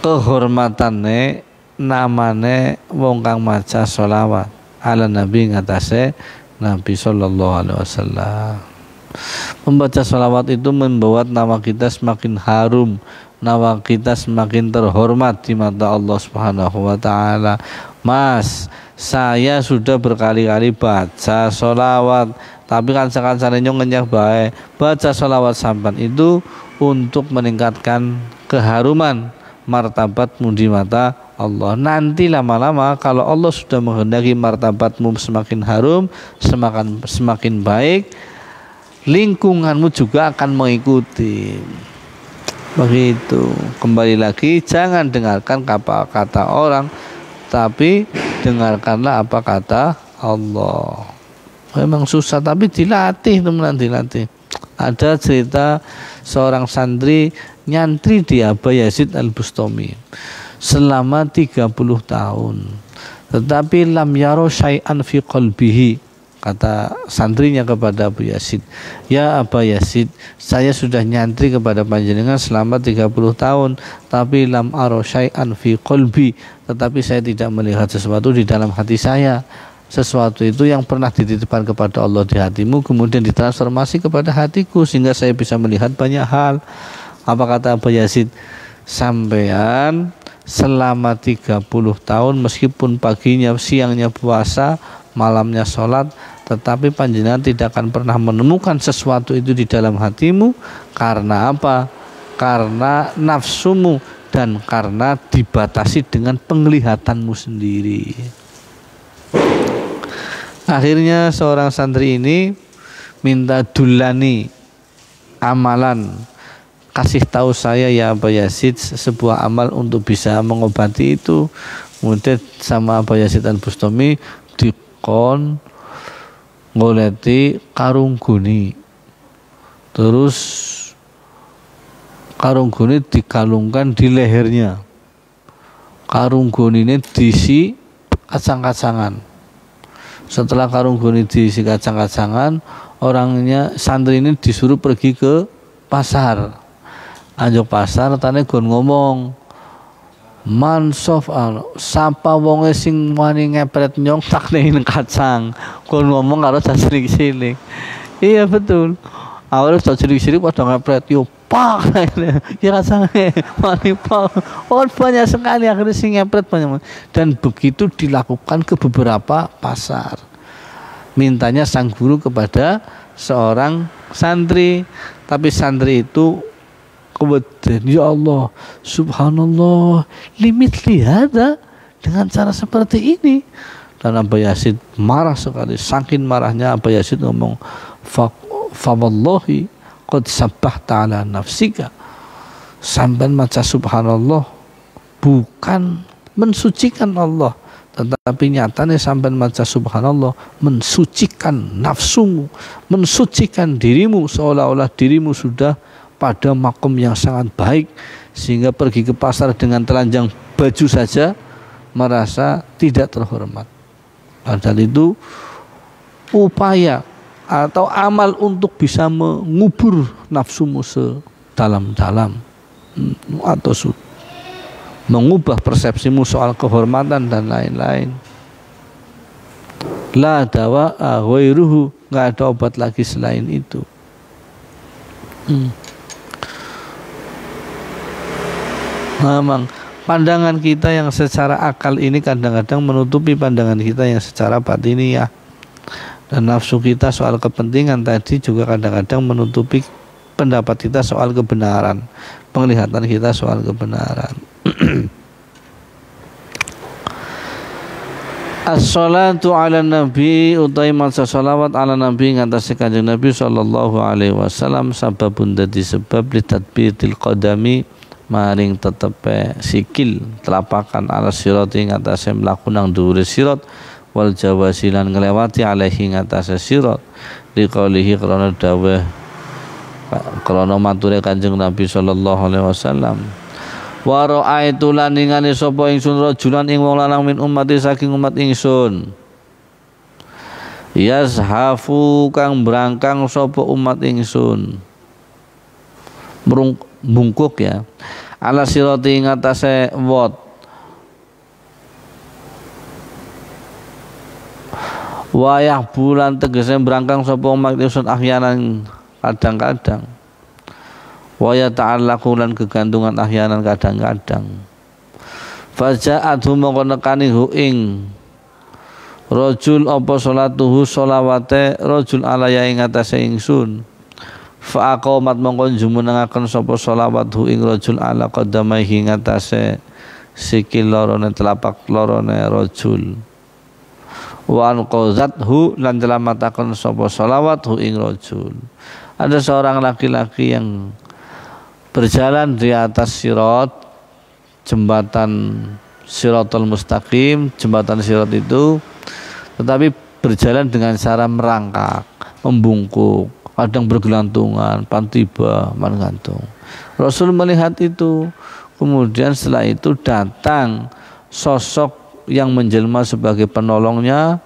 kehormatane namane wong kang maca salawat ala nabi ngatasé Nabi sallallahu alaihi wasallam. Membaca salawat itu membuat nama kita semakin harum, nama kita semakin terhormat di mata Allah Subhanahu wa taala. Mas, saya sudah berkali-kali baca sholawat, tapi kan sekarang ngenyak baik. Baca sholawat sampan itu untuk meningkatkan keharuman martabatmu di mata Allah. Nanti lama-lama kalau Allah sudah menghendaki martabatmu semakin harum, semakin baik, lingkunganmu juga akan mengikuti. Begitu. Kembali lagi, jangan dengarkan apa kata orang, tapi dengarkanlah apa kata Allah. Memang susah, tapi dilatih, teman-teman, dilatih. Ada cerita seorang santri nyantri di Aba Yazid Al-Bustami selama 30 tahun, tetapi lam yaro syai'an fi qalbihi. Kata santrinya kepada Abu Yazid, ya Aba Yazid, saya sudah nyantri kepada panjenengan selama 30 tahun, tapi lam aro syai'an fi qalbi, tetapi saya tidak melihat sesuatu di dalam hati saya. Sesuatu itu yang pernah dititipkan kepada Allah di hatimu kemudian ditransformasi kepada hatiku sehingga saya bisa melihat banyak hal. Apa kata Abu Yazid? Sampean selama 30 tahun meskipun paginya siangnya puasa, malamnya sholat, tetapi panjenengan tidak akan pernah menemukan sesuatu itu di dalam hatimu. Karena apa? Karena nafsumu dan karena dibatasi dengan penglihatanmu sendiri. Akhirnya seorang santri ini minta dulani amalan, kasih tahu saya ya Aba Yazid sebuah amal untuk bisa mengobati itu. Kemudian sama Aba Yazid Al-Bustami dikon ngoleti karung guni, terus karung guni dikalungkan di lehernya, karung guni ini diisi kacang-kacangan. Setelah karung guni diisi kacang-kacangan, orangnya santri ini disuruh pergi ke pasar. Anjuk pasar tane gon ngomong, mansof sapa wonge sing wani ngepret nyong tak ning kacang. Gon ngomong karo cilik-cilik. Iya betul. Awalnya cilik-cilik pada ngepret, yo pak ya rasanya mani pak, oh banyak sekali akhirnya sing ngepret banyak, dan begitu dilakukan ke beberapa pasar. Mintanya sang guru kepada seorang santri, tapi santri itu kemudian ya Allah subhanallah limit lihada dengan cara seperti ini, dan Abu Yazid marah sekali. Saking marahnya Abu Yazid ngomong fa wallahi qad sabbahta ala nafsika, sampai maca subhanallah bukan mensucikan Allah, tetapi nyatanya sampai maca subhanallah mensucikan nafsumu, mensucikan dirimu, seolah-olah dirimu sudah pada makom yang sangat baik, sehingga pergi ke pasar dengan telanjang baju saja merasa tidak terhormat. Padahal itu upaya atau amal untuk bisa mengubur nafsumu sedalam-dalam, atau mengubah persepsimu soal kehormatan dan lain-lain. La dawa ghairuhu, nggak ada obat lagi selain itu. Memang pandangan kita yang secara akal ini kadang-kadang menutupi pandangan kita yang secara batiniyah. Dan nafsu kita soal kepentingan tadi juga kadang-kadang menutupi pendapat kita soal kebenaran, penglihatan kita soal kebenaran. As-salatu ala nabi utai maca salawat ala nabi ngatasi kanjeng Nabi sallallahu alaihi wasallam sababun dadi sebab li tadbitil qadami maring tetepe sikil telapakan ala sirati ngatasi mlaku nang dhuwure sirat, wal jawasilan ngelewati alaihi ngatasi sirat, liqaulihi krana dawuh krana mature kanjeng Nabi sallallahu alaihi wasallam, wa ra'aitu lan ningali sapa ingsun rajulan ing wong lanang min ummati saking umat ingsun, yazhafu kang brangkang sapa umat ingsun, bungkuk ya, ala sirati ngatasé wot, wayah bulan tegese brangkang sapa umat ingsun ahyanan kadang-kadang, waya ta'allaqu lan kegantungan ahyanan kadang-kadang, faja'athu mongko nekani hu ing rajul apa salatuhu sholawate rajul alaya ing atase ingsun, fa aqamat mongko jumenengaken sapa sholawat hu ing rajul ala qadamaihi ing atase sikil lorone telapak lorone rajul, wa anqazathu lan nyelamataken sapa sholawat hu ing rajul. Ada seorang laki-laki yang berjalan di atas sirat, jembatan Siratul Mustaqim, jembatan sirat itu, tetapi berjalan dengan cara merangkak, membungkuk, kadang bergelantungan, pantiba, menggantung. Rasul melihat itu, kemudian setelah itu datang sosok yang menjelma sebagai penolongnya.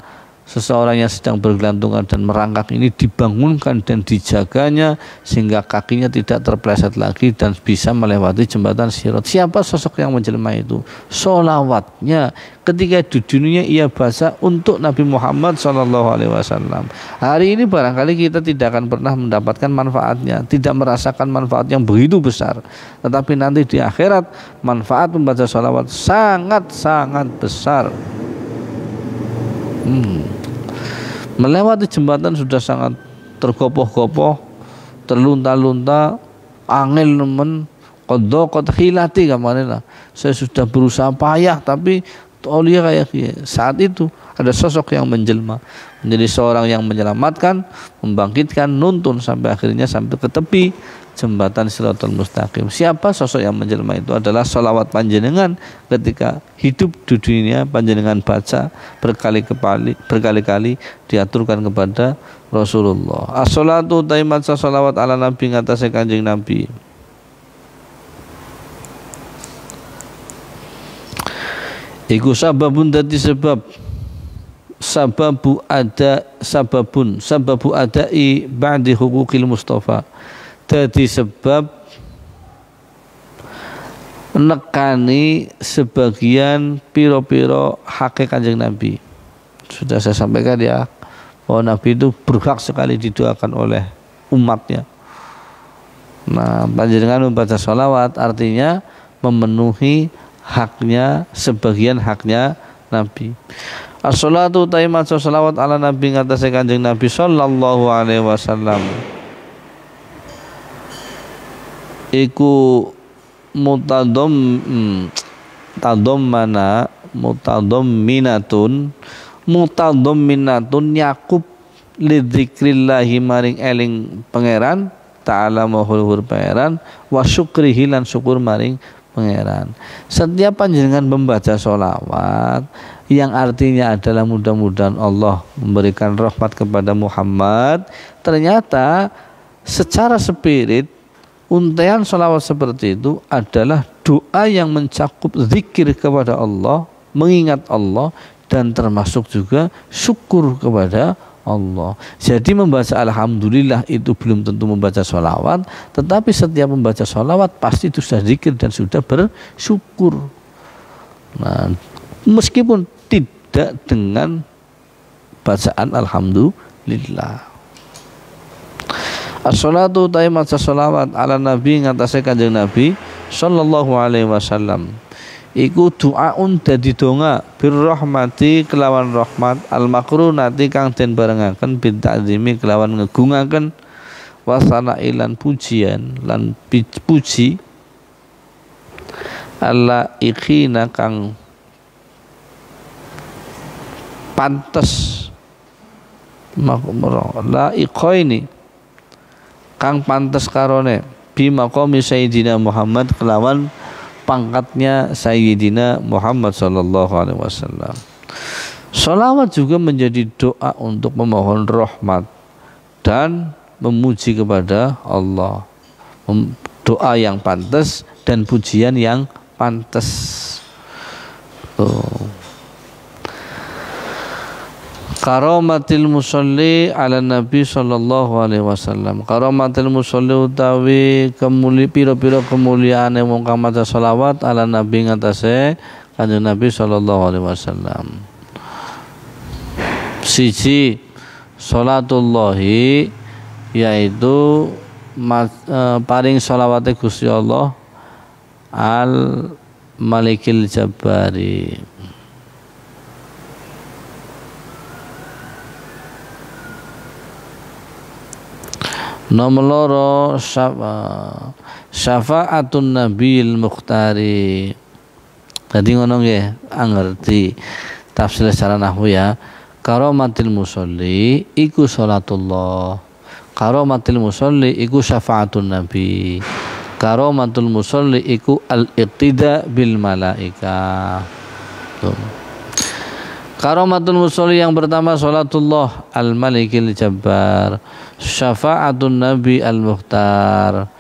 Seseorang yang sedang bergelantungan dan merangkak ini dibangunkan dan dijaganya sehingga kakinya tidak terpleset lagi dan bisa melewati jembatan sirat. Siapa sosok yang menjelma itu? Sholawatnya ketika di dunia ia baca untuk Nabi Muhammad SAW. Hari ini barangkali kita tidak akan pernah mendapatkan manfaatnya, tidak merasakan manfaat yang begitu besar. Tetapi nanti di akhirat manfaat membaca sholawat sangat-sangat besar. Melewati jembatan sudah sangat tergopoh-gopoh, terlunta-lunta, angel nemen, qad khilati kemarin. Saya sudah berusaha payah tapi aulia kayak saat itu ada sosok yang menjelma menjadi seorang yang menyelamatkan, membangkitkan, nuntun sampai akhirnya sampai ke tepi jembatan Siratul Mustaqim. Siapa sosok yang menjelma itu? Adalah sholawat panjenengan ketika hidup di dunia, panjenengan baca berkali-kali diaturkan kepada Rasulullah. As-sholatu taimatsa sholawat ala nabi ngatasé kanjeng Nabi. Iku sababun dadi sebab sababu adai ba'di huquqil Mustafa, dadi sebab nekani sebagian piro-piro hak kanjeng Nabi. Sudah saya sampaikan ya, bahwa Nabi itu berhak sekali didoakan oleh umatnya. Nah, panjenengan membaca sholawat artinya memenuhi haknya, sebagian haknya Nabi. As-sholatu utai maca sholawat ala Nabi ngatasi Kanjeng Nabi sallallahu alaihi wasallam iku mutadamminatun yakub lidzikrillahi maring eling pangeran ta'ala mahulhur pangeran wa syukrihi lan syukur maring pangeran. Setiap panjenengan membaca sholawat yang artinya adalah mudah-mudahan Allah memberikan rahmat kepada Muhammad, ternyata secara spirit untaian sholawat seperti itu adalah doa yang mencakup zikir kepada Allah, mengingat Allah, dan termasuk juga syukur kepada Allah. Jadi membaca alhamdulillah itu belum tentu membaca sholawat, tetapi setiap membaca sholawat pasti itu sudah zikir dan sudah bersyukur. Nah, meskipun tidak dengan bacaan alhamdulillah. As-sholatu ta'i maca sholawat ala Nabi ngatasi Kanjeng Nabi sallallahu alaihi wasallam iku doaun dadi donga birrahmati kelawan rahmat al-makrunati kang den barengaken bin ta'zimi kelawan ngegungaken wasana ilan pujian lan puji ala ikhina kang pantes la ikhoini kang pantes karone bi maqami sayyidina Muhammad kelawan pangkatnya Sayyidina Muhammad sallallahu alaihi wasallam. Sholawat juga menjadi doa untuk memohon rahmat dan memuji kepada Allah. Doa yang pantas dan pujian yang pantas. Karomatil musolli ala Nabi sallallahu alaihi wasallam. Karomatil musolli utawi piro-piro kemuliaan wong kang maca sholawat ala Nabi ngatasé Kanjeng Nabi sallallahu alaihi wasallam. Siji sholatullahi yaitu paring sholawate Gusti Allah al Malikil Jabbari. Nomor loro syafaatun Nabil Mukhtari. Tadi ngono nggih, angerti tafsir secara nahwu ya. Karomatil musolli iku sholatullah. Karomatil musolli iku syafaatun Nabi. Karomatul musolli iku al-iqtida bil malaika. Karomatul musolli yang pertama sholatullah al-malikil jabbar, syafaatun nabi al-mukhtar.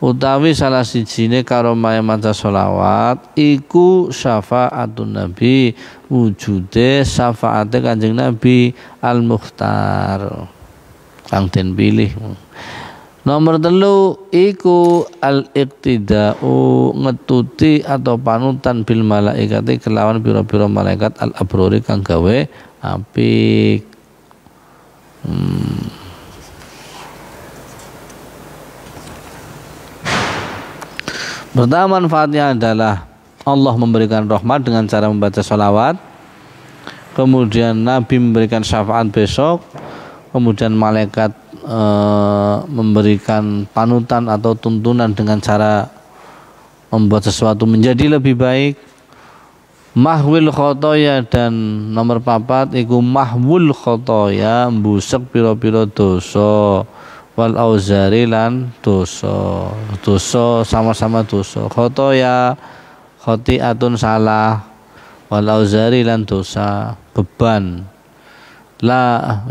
Utawi salah sijine karomah maca sholawat iku syafaatun nabi, wujude syafaate Kanjeng Nabi al-mukhtar kang den pilih. Nomor 3 iku al-iqtida'u ngetuti atau panutan bil malaikati kelawan pira-pira malaikat al-abrori kang gawe apik. Pertama manfaatnya adalah Allah memberikan rahmat dengan cara membaca sholawat, kemudian Nabi memberikan syafaat besok, kemudian malaikat memberikan panutan atau tuntunan dengan cara membuat sesuatu menjadi lebih baik. Mahwil khotoya, dan nomor 4 iku mahwul khotoya, mbusek pira-pira dosa, wal auzari lan dosa sama-sama dosa. Khotoya khotiatun salah, wal auzari lan dosa beban. La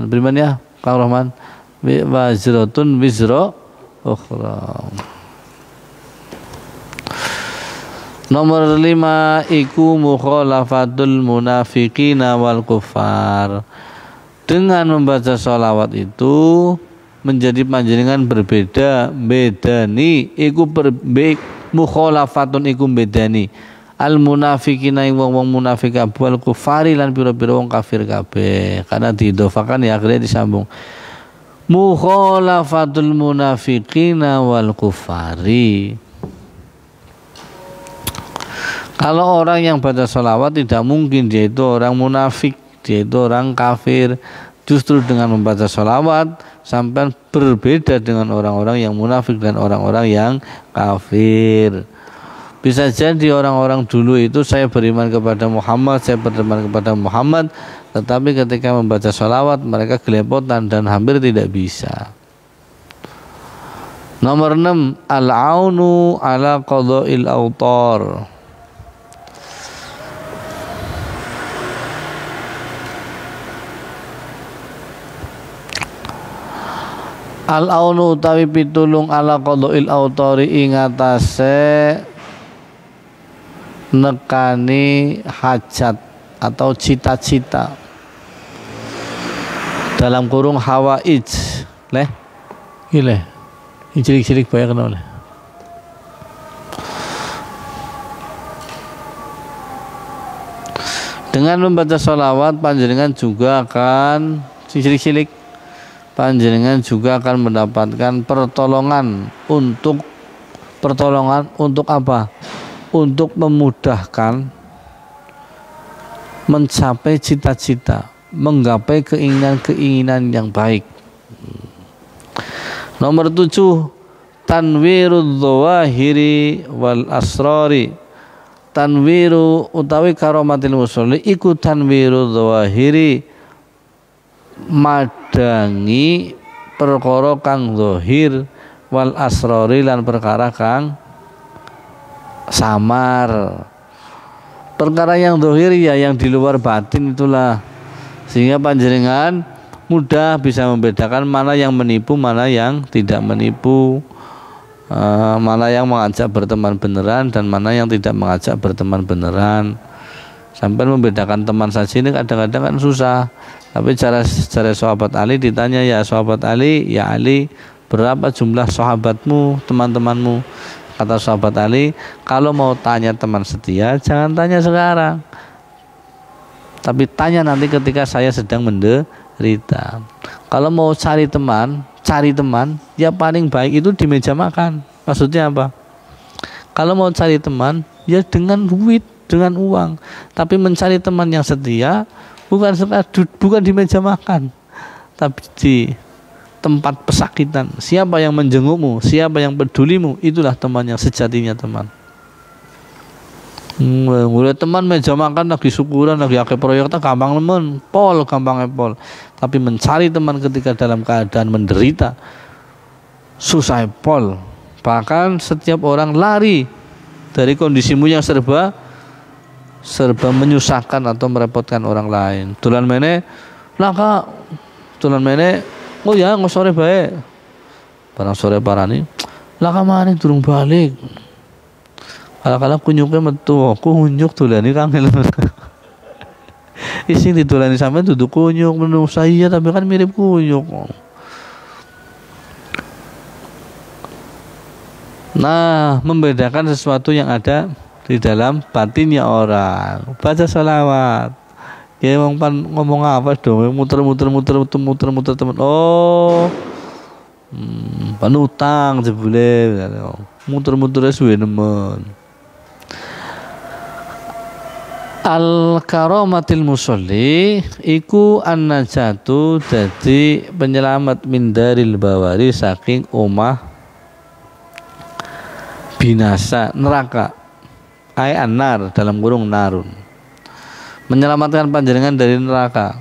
beriman ya Kang Rahman, wazratun wizra ukhra. Nomor 5 iku mukhalafatul munafiqina wal kufar. Dengan membaca sholawat itu menjadi panjenengan berbeda, bedani iku mukhalafatun iku bedani al munafiqina ing wong-wong munafik kabeh, kufari lan pira-pira wong kafir kabeh. Karena diidhofakan ya akhirnya disambung mukhalafatul munafiqina wal kufari. Kalau orang yang baca sholawat tidak mungkin dia itu orang munafik, dia itu orang kafir. Justru dengan membaca sholawat sampai berbeda dengan orang-orang yang munafik dan orang-orang yang kafir. Bisa jadi orang-orang dulu itu saya beriman kepada Muhammad, saya beriman kepada Muhammad, tetapi ketika membaca sholawat mereka gelepotan dan hampir tidak bisa. Nomor 6, al-aunu ala qada'il autar. Al-aunu utawi pitulung ala qada'il autori ing atase nekani hajat atau cita-cita, dalam kurung hawaij leh ile cilik-cilik bayar kenal leh. Dengan membaca sholawat panjenengan juga akan cilik-cilik, panjenengan juga akan mendapatkan pertolongan untuk apa? Untuk memudahkan mencapai cita-cita, menggapai keinginan-keinginan yang baik. Nomor 7, tanwirudz zawahiri wal asrari. Tanwiru utawi karomatil musolli iku tanwirudz zawahiri, madangi perkara kang zahir, wal asrari lan perkara kang samar. Perkara yang zahir ya yang di luar batin itulah, sehingga panjenengan mudah bisa membedakan mana yang menipu, mana yang tidak menipu, mana yang mengajak berteman beneran dan mana yang tidak mengajak berteman beneran. Sampai membedakan teman saja ini kadang-kadang kan susah. Tapi cara sahabat Ali ditanya, ya sahabat Ali, ya Ali, berapa jumlah sahabatmu, teman-temanmu? Kata sahabat Ali, kalau mau tanya teman setia jangan tanya sekarang, tapi tanya nanti ketika saya sedang menderita. Kalau mau cari teman ya paling baik itu di meja makan. Maksudnya apa? Kalau mau cari teman ya dengan duit, dengan uang. Tapi mencari teman yang setia bukan di meja makan, tapi di tempat pesakitan. Siapa yang menjengukmu, siapa yang pedulimu, itulah teman yang sejatinya teman. Mulai teman meja makan lagi syukuran, lagi akeh proyek tak gampang nemen, gampang pol. Tapi mencari teman ketika dalam keadaan menderita susah pol. Bahkan setiap orang lari dari kondisimu yang serba menyusahkan atau merepotkan orang lain. Tulan mene laka, tulan mene oh ya nggak sore baik, barang sore parani laka maning durung balik. Kala-kala kunyuknya metu, kunyuk tulani kangen. Isi ditulani sampai duduk kunyuk menurut saya, tapi kan mirip kunyuk. Nah, membedakan sesuatu yang ada di dalam batinnya orang. Baca sholawat. Ya emang pan ngomong apa dong? Muter-muter teman. Oh, panutang jebule. Muter-muter suwe nemen. Al-karomatil musolli iku an-najatu, dadi penyelamat min daril bawari, saking omah binasa neraka, ai annar dalam kurung narun, menyelamatkan panjenengan dari neraka.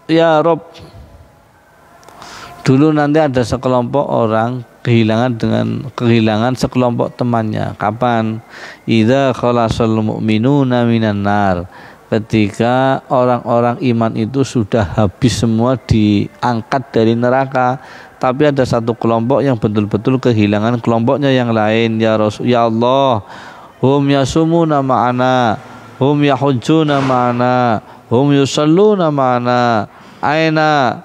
Ya Rob, dulu nanti ada sekelompok orang kehilangan sekelompok temannya. Kapan? Idza khalasal mu'minuna minan nar, ketika orang-orang iman itu sudah habis semua, diangkat dari neraka, tapi ada satu kelompok yang betul-betul kehilangan kelompoknya yang lain. Ya Rasul, ya Allah, hum yasumuna ma'ana, hum yahujjuna ma'ana, hum yusalluna ma'ana, aina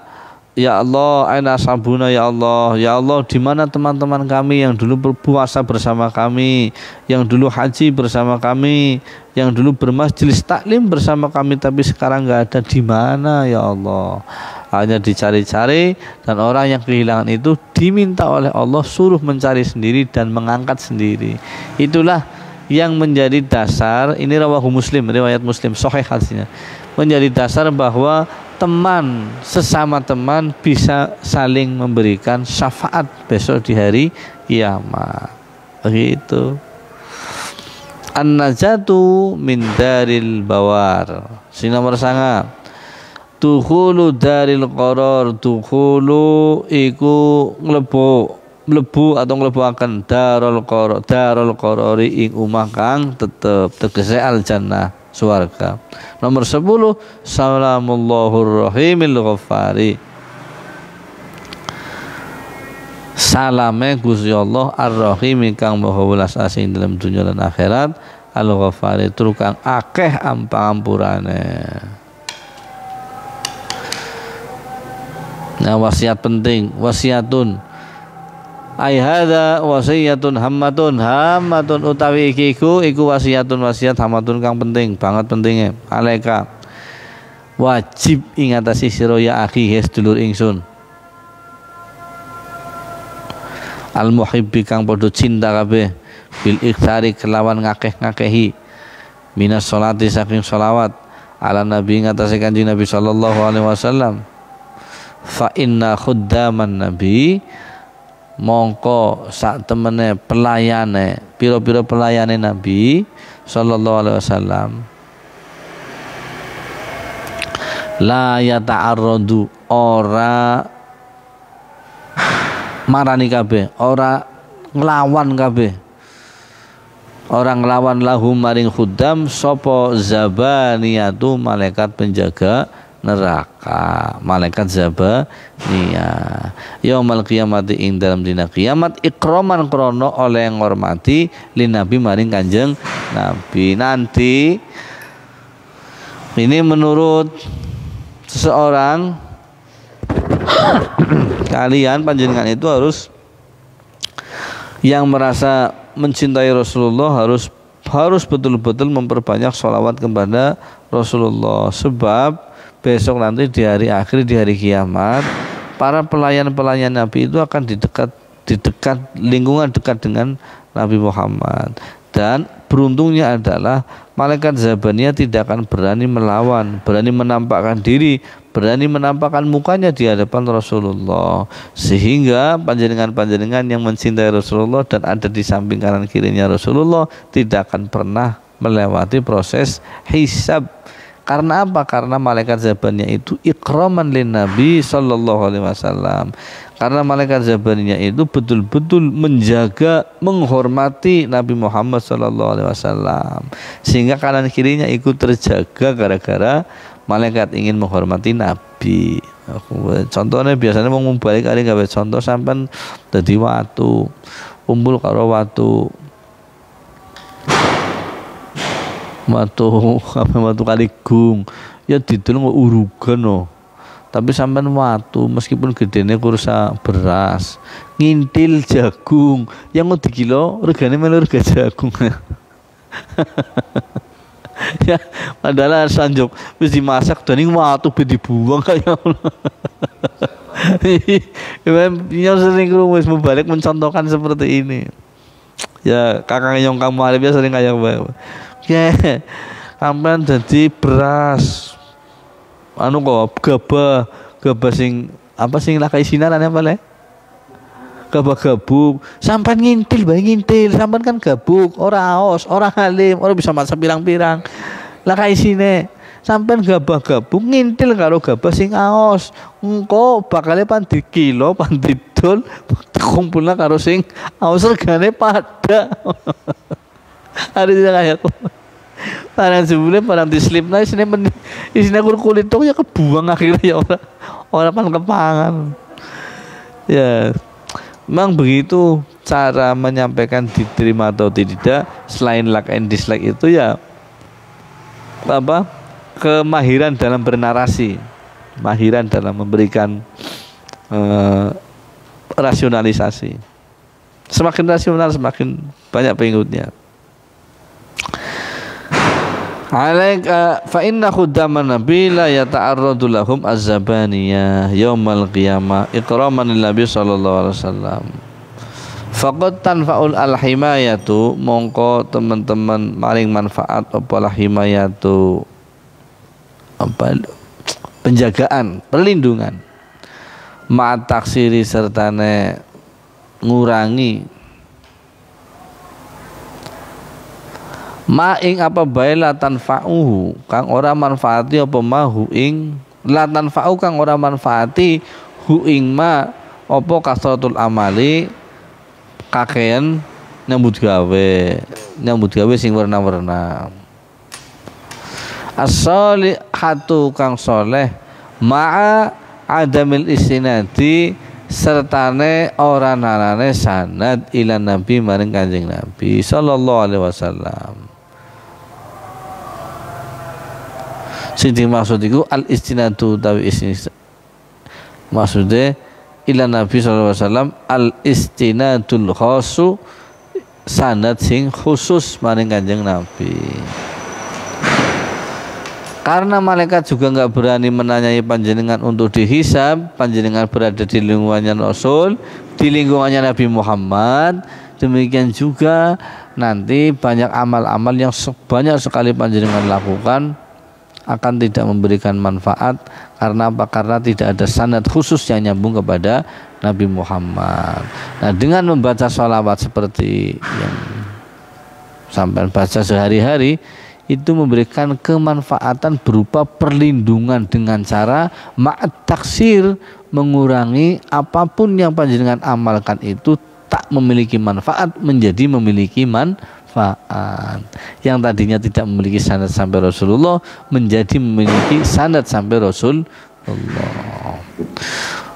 Ya Allah, aina sabuna ya Allah di mana teman-teman kami yang dulu berpuasa bersama kami, yang dulu haji bersama kami, yang dulu bermajlis taklim bersama kami, tapi sekarang nggak ada, di mana ya Allah? Hanya dicari-cari, dan orang yang kehilangan itu diminta oleh Allah suruh mencari sendiri dan mengangkat sendiri. Itulah yang menjadi dasar, ini rawahu Muslim, riwayat Muslim, sahih hadisnya, menjadi dasar bahwa teman, sesama teman bisa saling memberikan syafaat besok di hari kiamat. Begitu. An-najatu min daril bawar. Sing nomor 9. Dukhulu daril qaror. Dukhulu iku mlebu atau mlebuaken darul qarori ing umah kang tetep, tegese al jannah, swarga. Nomor 10, salamullahur rahimil ghaffari. Salame Gusti Allah ar-rahim kang maha welas asih dalam dunia dan akhirat, al-ghaffari tur kang akeh ampang-ampurane. Nah, wasiat penting, wasiatun ai hadza wasiyatun hammatun utawi iku wasiatun wasiat hammatun kang penting banget pentingnya. Alaika wajib ing atase sira ya akhi sedulur ingsun, al muhibbi kang padha cinta kabeh, bil ikhtari kelawan ngakeh-ngakehi, minas sholati saking sholawat ala nabi ing atase kanjeng Nabi sallallahu alaihi wasallam. Fa inna khuddaman nabi, mongko sak temene pelayane, pira-pira pelayane Nabi sallallahu alaihi wasallam, la yata'arradu, ora marani kabeh, ora nglawan kabeh, ora nglawan lahum maring khuddam sapa zabaniyatu, malaikat penjaga neraka, malaikat zabaniyah, yaumal qiyamati ing dalam dina kiamat, ikroman krono oleh ngormati lin nabi maring kanjeng Nabi. Nanti ini menurut seseorang kalian panjenengan itu harus, yang merasa mencintai Rasulullah harus betul-betul memperbanyak sholawat kepada Rasulullah, sebab besok nanti di hari akhir, di hari kiamat, para pelayan-pelayan Nabi itu akan di dekat lingkungan dekat dengan Nabi Muhammad. Dan beruntungnya adalah malaikat Zabaniyah tidak akan berani melawan, berani menampakkan diri, berani menampakkan mukanya di hadapan Rasulullah, sehingga panjenengan-panjenengan yang mencintai Rasulullah dan ada di samping kanan kirinya Rasulullah tidak akan pernah melewati proses hisab. Karena apa? Karena malaikat Zabaniyah itu ikraman lin Nabi sallallahu alaihi wasallam. Karena malaikat Zabaniyah itu betul-betul menjaga, menghormati Nabi Muhammad sallallahu alaihi wasallam, sehingga kanan kirinya ikut terjaga gara-gara malaikat ingin menghormati Nabi. Contohnya biasanya mau balik kali gawe contoh, sampean dadi watu, kumpul karo watu kaligung ya didol urugan no. Tapi sampean watu meskipun gedene kursa beras, ngintil jagung yang mau dikilo regane melu rega jagung. Ya padahal sanjok wis dimasak dan ini watu be dibuang kayak yang sering wis membalik mencontohkan seperti ini. Ya kakang yang kamu ada biasa sering kayak ya, sampean jadi beras anu kok gabah sing apa sing lakai sinaran apa le? Gabah gabuk, sampean ngintil bae ngintil, sampean kan gabuk, ora aos, ora halim, ora bisa masak pirang-pirang. Lakai sine, sampean gabah gabuk ngintil karo gabah sing aos, engko bakale pan dikilo, pan didol, dikumpulna karo sing aos regane pada. Ada tidak kayak parang sebulan parang dislip nah isinya kulit tuh ya kebuang akhirnya ya orang pan kepangan. Ya memang begitu cara menyampaikan diterima atau tidak. Selain like and dislike itu ya apa, kemahiran dalam bernarasi, mahiran dalam memberikan rasionalisasi. Semakin rasional semakin banyak pengikutnya. Alaika fa inna khuddaman nabi la yata'arradu lahum az-zabaniyah yaumal qiyamah ikraman lin nabi sallallahu alaihi wasallam. Faqad tanfa'ul al-himayatu, mongko teman-teman maring manfaat apalah himayatu, apa penjagaan, perlindungan, ma'at taksiri sertane ngurangi ma ing apa bae la tanfa'uhu kang ora manfaati apa mahu ing la tanfa'u kang ora manfaati hu ing ma apa kasratul amali kakean nyambut gawe sing warna-warna. As-solihatu kang soleh ma'a adamil istinadi sertane ora narane sanad ila nabi maring Kanjeng Nabi sallallahu alaihi wasallam. Sing dimaksud iku al istinadu tawi maksude ila nabi sallallahu alaihi wasallam al istinadul khasu sanad sing khusus maring Kanjeng Nabi. Karena malaikat juga nggak berani menanyai panjenengan untuk dihisab, panjenengan berada di lingkungannya Rasul, di lingkungannya Nabi Muhammad. Demikian juga nanti banyak amal-amal yang banyak sekali panjenengan lakukan akan tidak memberikan manfaat. Karena apa? Karena tidak ada sanad khusus yang nyambung kepada Nabi Muhammad. Nah, dengan membaca sholawat seperti yang sampai baca sehari-hari, itu memberikan kemanfaatan berupa perlindungan dengan cara ma'at taksir, mengurangi apapun yang panjenengan amalkan itu tak memiliki manfaat menjadi memiliki manfaat. Yang tadinya tidak memiliki sanad sampai Rasulullah menjadi memiliki sanad sampai Rasulullah.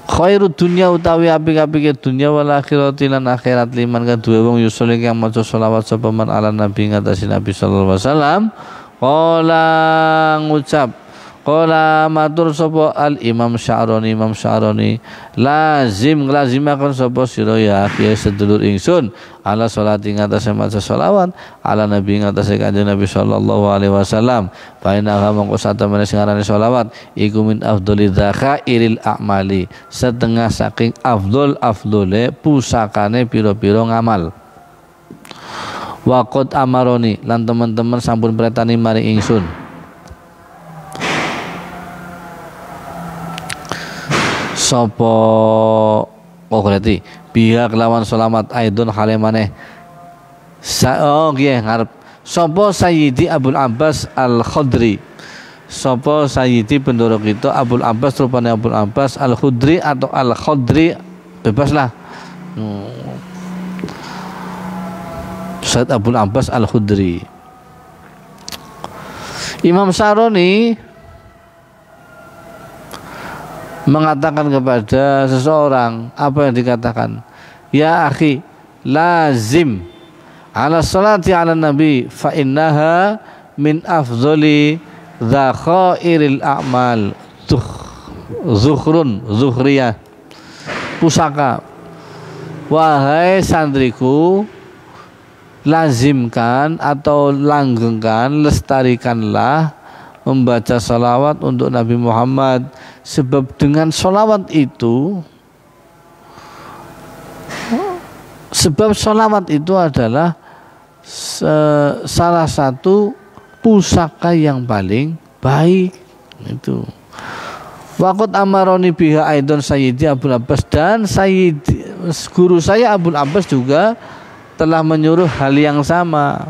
Khairud dunya utawi apik-apike dunya wal akhirati lan akhirat liman kadue wong yusolli kang maca selawat sapa man ala nabi ngatasi Nabi sallallahu alaihi wasallam. Qala ngucap qala matur sapa al Imam Sya'rani lazim nglazimaken sapa sira ya kiai sedulur ingsun ala salati ngatasi maca selawat ala nabi ngatasi Kanjeng Nabi sallallahu alaihi wasallam. Fa inna mongko satemene sing aran selawat iku min afdholi dzakairil a'mali, setengah saking afdole pusakane pira-pira ngamal. Waqad amaroni lan teman-teman sampun pretani maring ingsun sapa berarti biha kelawan selamat aidon halemane ngarep sapa Sayyidi Abul Abbas Al-Khudri, sapa Sayyidi pendoro kita Abul Abbas rupane Abul Abbas Al-Khudri atau Al-Khudri bebaslah. Sayyid Abul Abbas Al-Khudri. Imam Sya'rani mengatakan kepada seseorang, apa yang dikatakan? Ya akhi, lazim ala salati ala nabi fa innaha min afdholi dzakhairil a'mal. Zuhriyah, pusaka. Wahai santriku, lazimkan atau langgengkan, lestarikanlah membaca salawat untuk Nabi Muhammad, sebab dengan salawat itu adalah salah satu pusaka yang paling baik. Itu waqad amaroni biha aidon Sayyidi Abul Abbas, dan guru saya Abul Abbas juga telah menyuruh hal yang sama.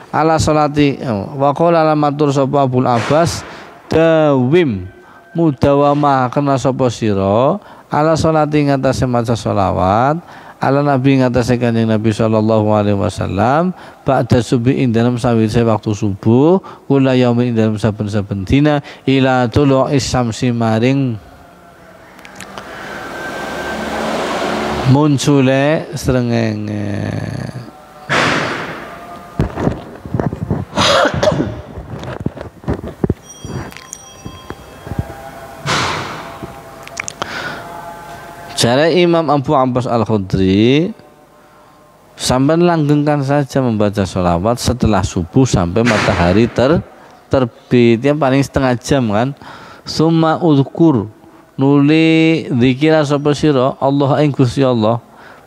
Ala salati wa qala matur sapa Abul Abbas dawim mudawamah kena sapa sira ala salati ngatasé maca selawat ala nabi ngatasé Kanjeng Nabi sallallahu alaihi wasallam ba'da subuh ing dalam sawise waktu subuh kula yaumi ing dalam saben-saben dina ila tulu'is syamsi maring muncule srengenge. Jare Imam Abu Abbas Al-Khudri, sampai langgengkan saja membaca sholawat setelah subuh sampai matahari terbit, yang paling setengah jam kan. Summa udhkur, nuli dzikira sapa sira Allah ing Gusti Allah,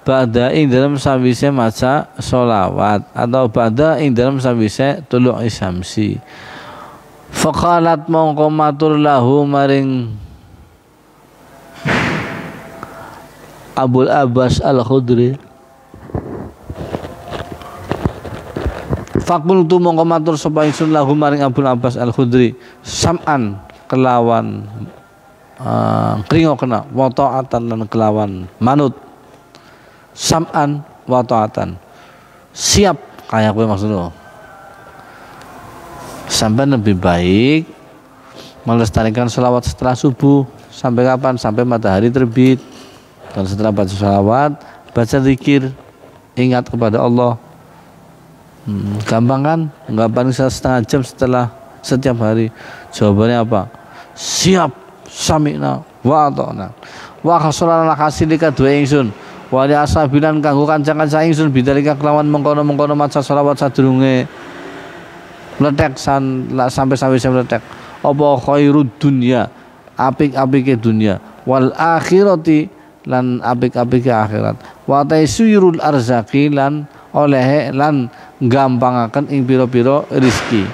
ba'da ing dalam sawise maca sholawat, atau ba'da ing dalam sawise tuluk isamsi. Faqalat mongko matur lahu maring Abul Abbas Al-Khudri, fakultu mongko matur sapa ingsun lahu maring Abul Abbas Al-Khudri, sam'an kelawan kringo kena, wa ta'atan lan kelawan manut. Sam'an wa ta'atan, siap kayak kowe maksudnya. Sampai lebih baik melestarikan sholawat setelah subuh sampai kapan? Sampai matahari terbit. Dan setelah baca sholawat, baca zikir, ingat kepada Allah. Gampang kan? Enggak paling setengah jam setelah setiap hari. Jawabannya apa? Siap, sami'na wa ata'na. Wa khasulana kasilika dua ingsun. Wa li asabilan kanggo kanca-kanca ingsun bidalika kelawan mengkono-mengkono maca sholawat sadurunge meletek sampai saya meletek. Apa khairud dunya, apik-apike dunya, wal akhirati lan apik-apike akhirat, wa taysirul arzaqi lan oleh lan gampangaken ing pira-pira rezeki.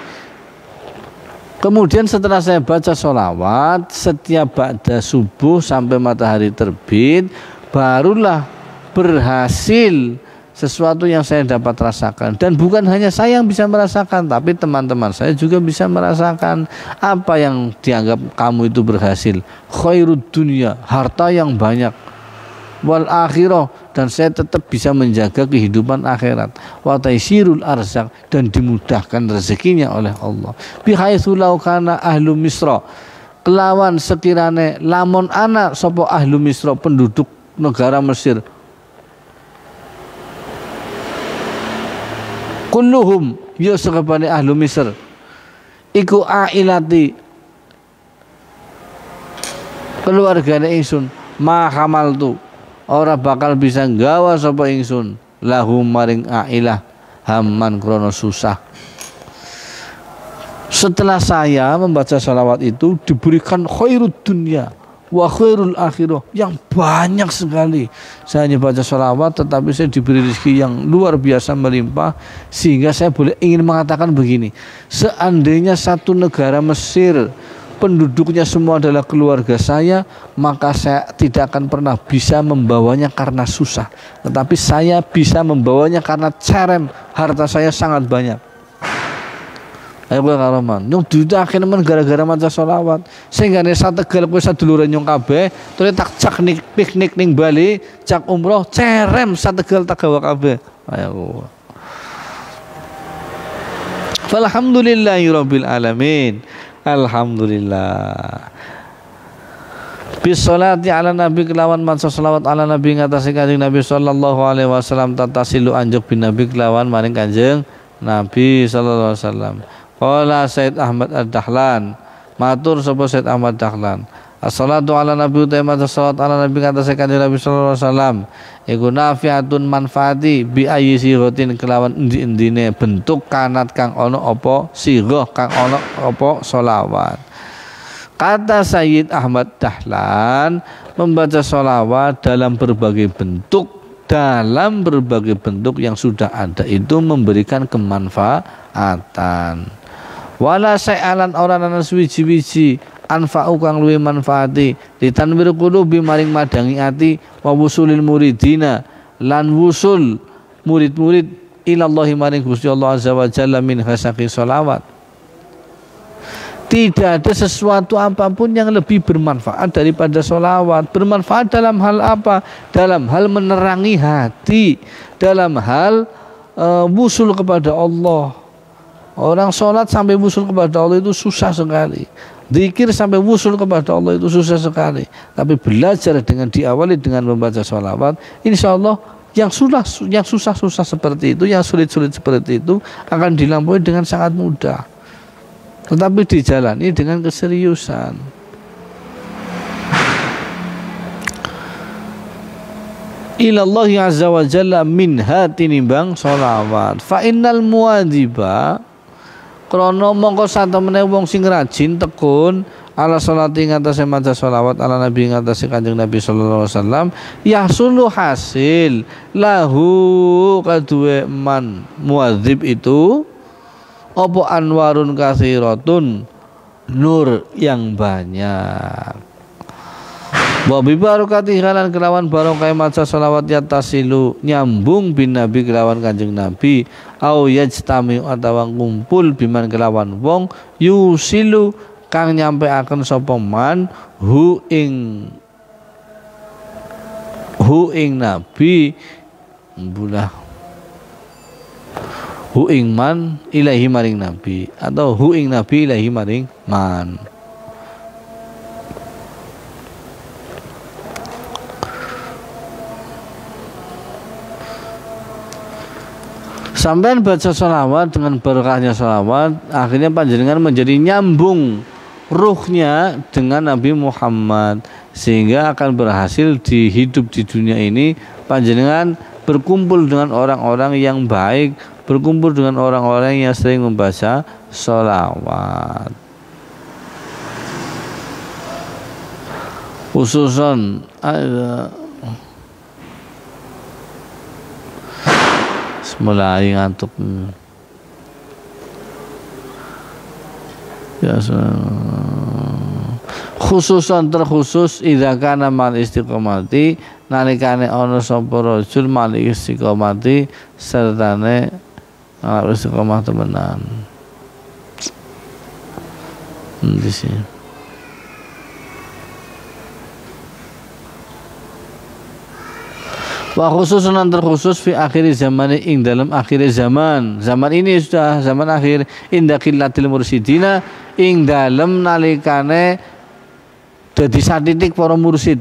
Kemudian setelah saya baca sholawat setiap ba'da subuh sampai matahari terbit, barulah berhasil sesuatu yang saya dapat rasakan. Dan bukan hanya saya yang bisa merasakan, tapi teman-teman saya juga bisa merasakan. Apa yang dianggap kamu itu berhasil? Khairud dunya, harta yang banyak, wal akhirah, dan saya tetap bisa menjaga kehidupan akhirat, wa taysirul arzak, dan dimudahkan rezekinya oleh Allah. Bihaitsu law kana ahlu Misra, kelawan sekirane lamun anak sapa ahlu Misra, penduduk negara Mesir, kulluhum ya sakabane ahlu Misr iku ailati keluargane ingsun, ma hamaltu ora bakal bisa nggawa sapa ingsun lahum maring ailah hamman krono susah. Setelah saya membaca salawat itu diberikan khairud dunya wa khairul akhirah, yang banyak sekali. Saya hanya baca sholawat tetapi saya diberi rezeki yang luar biasa melimpah, sehingga saya boleh ingin mengatakan begini: seandainya satu negara Mesir penduduknya semua adalah keluarga saya, maka saya tidak akan pernah bisa membawanya karena susah, tetapi saya bisa membawanya karena cerem, harta saya sangat banyak. Ayo kowe karoman nyong diutake nemen gara-gara maca sholawat, sehingga nek Tegal kowe saduluran nyong kabeh terus tak cak piknik ning Bali, cak umroh cerem Tegal tak gawa kabeh. Ayo Alhamdulillahirabbil alamin. Alhamdulillah. Bisolati ala nabi, kelawan maca sholawat ala nabi ngatasi kanjeng Nabi sallallahu alaihi wasallam, tatasilu anjuk bin nabi kelawan maring kanjeng Nabi sallallahu alaihi wasallam. Qala Said Ahmad Ad-Dahlan, matur sapa Said Ahmad Dahlan, as-salatu ala nabi utamma salat ala nabi ngatasi kanjeng Nabi sallallahu alaihi wasallam iku nafiatun manfaati bi ayyi sighatin, kelawan endi-endine bentuk kanat kang ana apa sighah kang ana apa selawat. Kata Sayyid Ahmad Dahlan, membaca sholawat dalam berbagai bentuk yang sudah ada itu memberikan kemanfaatan. Wala sa'alan orang ana suwiji-wiji anfa'u kang luwih manfaati ditanwir qulubi maring madangi ati, wa wusulil muridina lan wusul murid-murid ilallahi maring Gusti Allah azza wa jalla min hasaqi sholawat. Tidak ada sesuatu apapun yang lebih bermanfaat daripada sholawat. Bermanfaat dalam hal apa? Dalam hal menerangi hati, dalam hal wusul kepada Allah. Orang sholat sampai wusul kepada Allah itu susah sekali. Zikir sampai wusul kepada Allah itu susah sekali. Tapi belajar dengan diawali dengan membaca sholawat, insya Allah yang susah-susah seperti itu, yang sulit-sulit seperti itu akan dilampaui dengan sangat mudah. Tetapi dijalani dengan keseriusan. ilallahi azza wa jalla minha tinimbang sholawat. Fa innal muwadziba krana mongko satemene wong sing rajin tekun ala sholati ngatasé maca sholawat ala nabi ngatasé Kanjeng Nabi sallallahu alaihi wasallam yahsulu hasil lahu kaduwe man muwadzib itu apa anwarun katsiratun nur yang banyak. Wa bi barakatihi lan kelawan barokah maca selawat yatasilu nyambung bin nabi kelawan Kanjeng Nabi au yajtami atawa ngumpul biman kelawan wong yusilu kang nyampeaken sapa man hu ing nabi bulah hu ing man ilahi maring nabi atau hu ing nabi ilahi maring man. Sampai baca sholawat dengan berkahnya sholawat, akhirnya panjenengan menjadi nyambung ruhnya dengan Nabi Muhammad, sehingga akan berhasil di hidup di dunia ini. Panjenengan berkumpul dengan orang-orang yang baik, berkumpul dengan orang-orang yang sering membaca sholawat. Khususan mulai ngantuk ya, khususan terkhusus idza kana mal istiqomati nalikane ana sapa rajul mal istiqomati sertane istiqomah temenan di sini. Wa khususun terkhusus fi akhir zaman ing dalam akhir zaman ini sudah zaman akhir inda qillatil mursidina ing dalam nalikane dadi satitik para mursid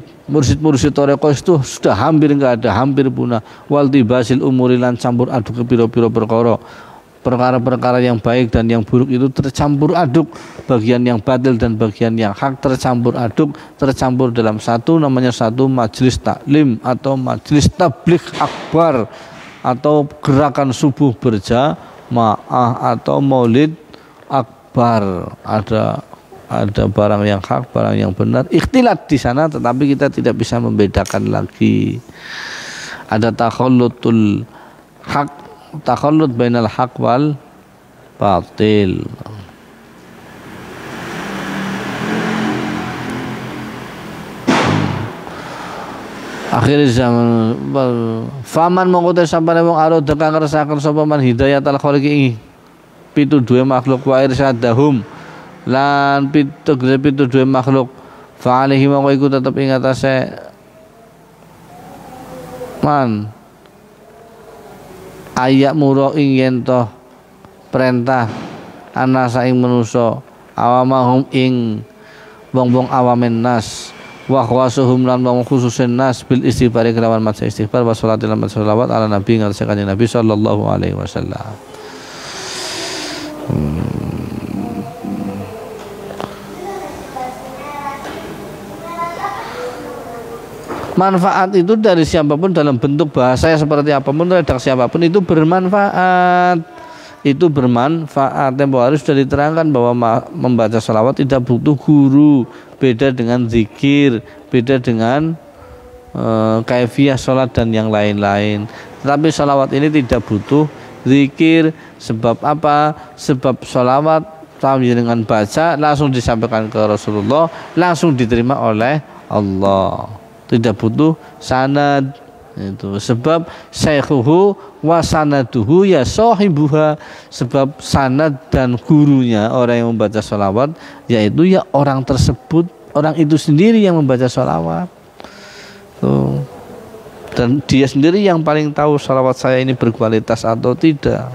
toreko itu sudah hampir enggak ada, hampir punah. Wal tibasil umuri lan campur aduk pira-pira perkara-perkara yang baik dan yang buruk itu tercampur aduk, bagian yang batil dan bagian yang hak tercampur aduk, tercampur dalam satu, namanya satu majelis taklim atau majelis tabligh akbar atau gerakan subuh berjamaah atau maulid akbar. Ada barang yang hak, barang yang benar, ikhtilat di sana, tetapi kita tidak bisa membedakan lagi. Ada takhallutul hak, takhallut bainal haq wal batil. Akhir zaman faman mongko sampane wong arep kang ngersakaken sapa man hidayatul khaliqi pituduhe makhluk wa irsyadahum lan pituduhe makhluk fa alaihi mongko iku tetep ing atase man ayak muro ing yen to perintah anasa ing manusa awamahum ing wong-wong awamen nas wa khawasuhum lan wong khususen nas bil istighfar kelawan maca istighfar wa sholati lan maca sholawat ala nabi ngarsa kanjeng Nabi sallallahu alaihi wasallam. Manfaat itu dari siapapun dalam bentuk bahasa seperti apapun, redaksi apapun itu bermanfaat. Itu bermanfaat. Tempo hari sudah diterangkan bahwa membaca sholawat tidak butuh guru. Beda dengan zikir, beda dengan kaifiyah sholat dan yang lain-lain. Tetapi sholawat ini tidak butuh zikir. Sebab apa? Sebab sholawat dengan baca langsung disampaikan ke Rasulullah, langsung diterima oleh Allah. Tidak butuh sanad itu. Sebab syaikhuhu wa sanaduhu ya sahibuha, sebab sanad dan gurunya orang yang membaca sholawat yaitu ya orang tersebut, orang itu sendiri yang membaca sholawat tuh. Dan dia sendiri yang paling tahu sholawat saya ini berkualitas atau tidak.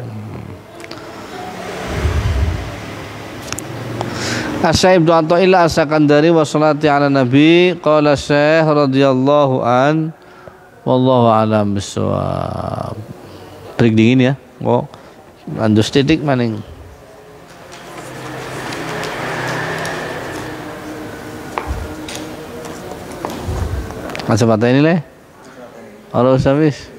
Asy-Syaikh Ibnu Athaillah As-Sakandari wa sholati ala nabi qala Syekh radhiyallahu an wallahu a'lam bissawab. Break dingin ya. Kok lanjut titik maning. Kacamata ini leh. Halo Ustaz.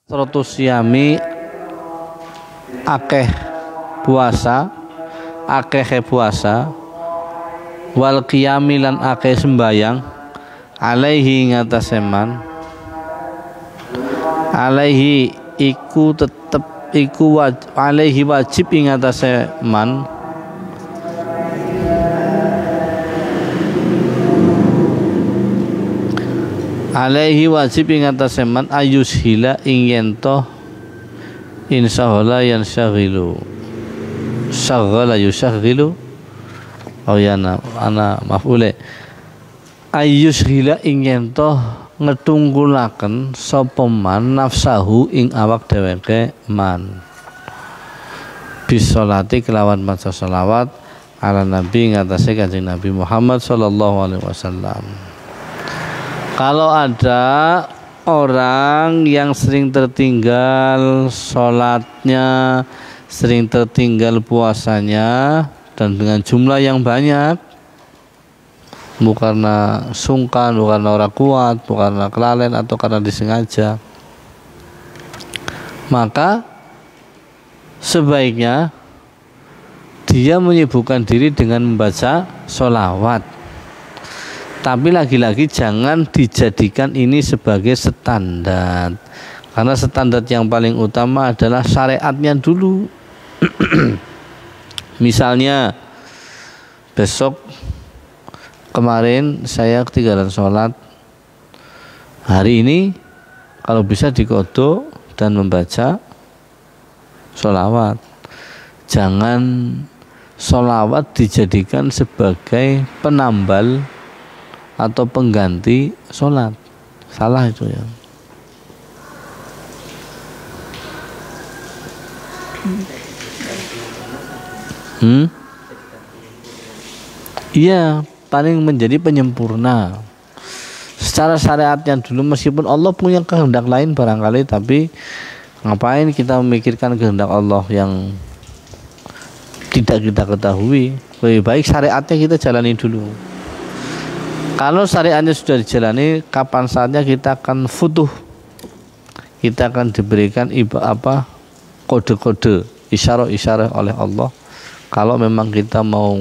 Srotusyami akeh puasa, wal qiyami lan akeh sembayang, alaihi ngatasé man, alaihi iku tetep iku alaihi wajib ing ngatasé man, alaihi wajib ing ngatasé man ayus hila ing yento insyaallah yang syaghilu syaghala yusyaghilu oh ya ana maf'ule ayus hila ing yento ngetunggulaken sapa man nafsahu ing awak dheweke man bisolati kelawan maca selawat ala nabi ngatasé Kanjeng Nabi Muhammad sallallahu alaihi wasallam. Kalau ada orang yang sering tertinggal sholatnya, sering tertinggal puasanya, dan dengan jumlah yang banyak, bukan karena sungkan, bukan karena orang kuat, bukan karena kelalaian atau karena disengaja, maka sebaiknya dia menyibukkan diri dengan membaca sholawat. Tapi lagi-lagi jangan dijadikan ini sebagai standar, karena standar yang paling utama adalah syariatnya dulu. Misalnya besok kemarin saya ketinggalan sholat, hari ini kalau bisa diqodho dan membaca sholawat. Jangan sholawat dijadikan sebagai penambal atau pengganti sholat. Salah itu ya. Iya, paling menjadi penyempurna secara syariatnya dulu, meskipun Allah punya kehendak lain barangkali, tapi ngapain kita memikirkan kehendak Allah yang tidak kita ketahui. Lebih baik syariatnya kita jalani dulu. Kalau syariatnya sudah dijalani, kapan saatnya kita akan futuh, kita akan diberikan kode-kode, isyarat-isyarat oleh Allah. Kalau memang kita mau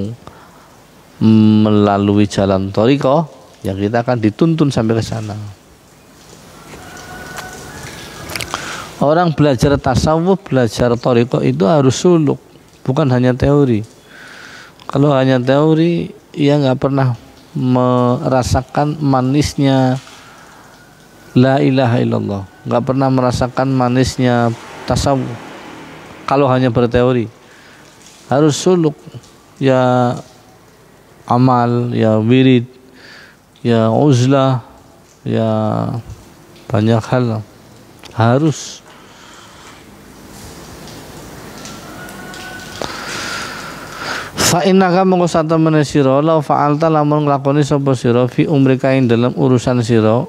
melalui jalan thariqah, ya kita akan dituntun sampai ke sana. Orang belajar tasawuf, belajar thariqah itu harus suluk, bukan hanya teori. Kalau hanya teori, ia nggak pernah merasakan manisnya la ilaha illallah, nggak pernah merasakan manisnya tasawuf. Kalau hanya berteori, harus suluk, ya amal, ya wirid, ya uzlah, ya banyak hal harus. Fa innaka mongko satemene sira la fa'alta lamun nglakoni sapa sira fi umrika ing dalam urusan sira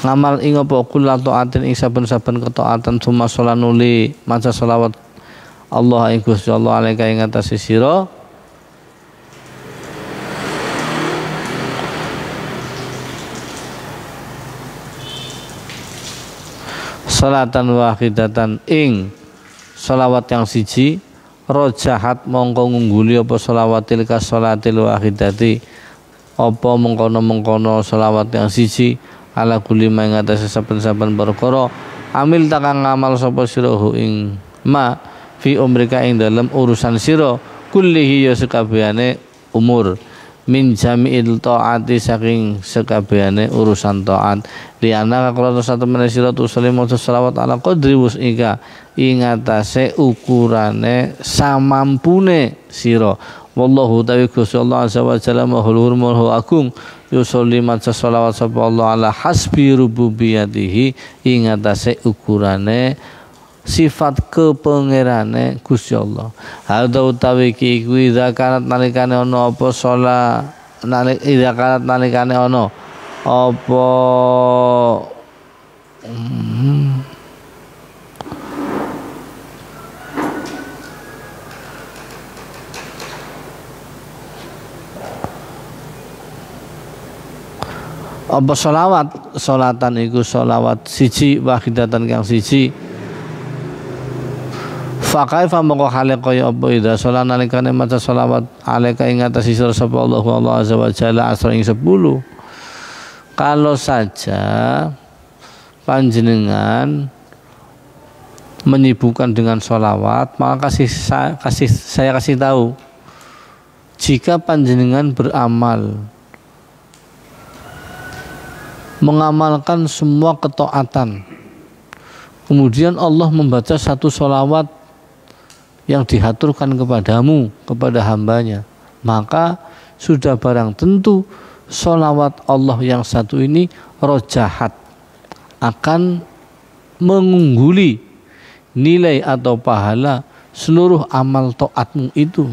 ngamal ing apa kula taatin ing saben-saben ketaatan summa sholanuli maca sholawat Allah ing Gusti Allah alaika ing atase sira salatan wahidatan ing sholawat yang siji rojahat mongko ngungguli apa sholawatil ka sholatil wahidati apa mengkono sholawat yang siji ala kulli ma ing atase saben-saben perkara amil takang ngamal sapa sira ing ma fi umrika ing dalam urusan sira kullihi ya sekabehane umur min jami'il ta'ati saking sekabehane urusan taat liana kalau satu menasira tu salim selawat ala qadri wusika ing atase ukurane samampune sira wallahu ta'ala Gusti Allah azza wa jalla mahul hurmul agung yusolli maca selawat sapa Allah ala hasbi rububiyatihi ing atase ukurane sifat kepengerane Gusti Allah. Hadza utawi iki kuwi zakat nalikane ana apa salat zakat nalikane ana apa Apa sholawat? Sholatan iku sholawat siji wahidatan kang siji. Fa kaifa mongko hale kaya apa ida sholat nalikane maca sholawat alaika ing atas sira sapa Allah azza wa jalla asra ing 10. Kalau saja panjenengan menyibukkan dengan sholawat, maka saya kasih tahu, jika panjenengan beramal mengamalkan semua ketaatan, kemudian Allah membaca satu sholawat yang dihaturkan kepadamu, kepada hambanya, maka sudah barang tentu sholawat Allah yang satu ini rojahat, akan mengungguli nilai atau pahala seluruh amal taatmu itu,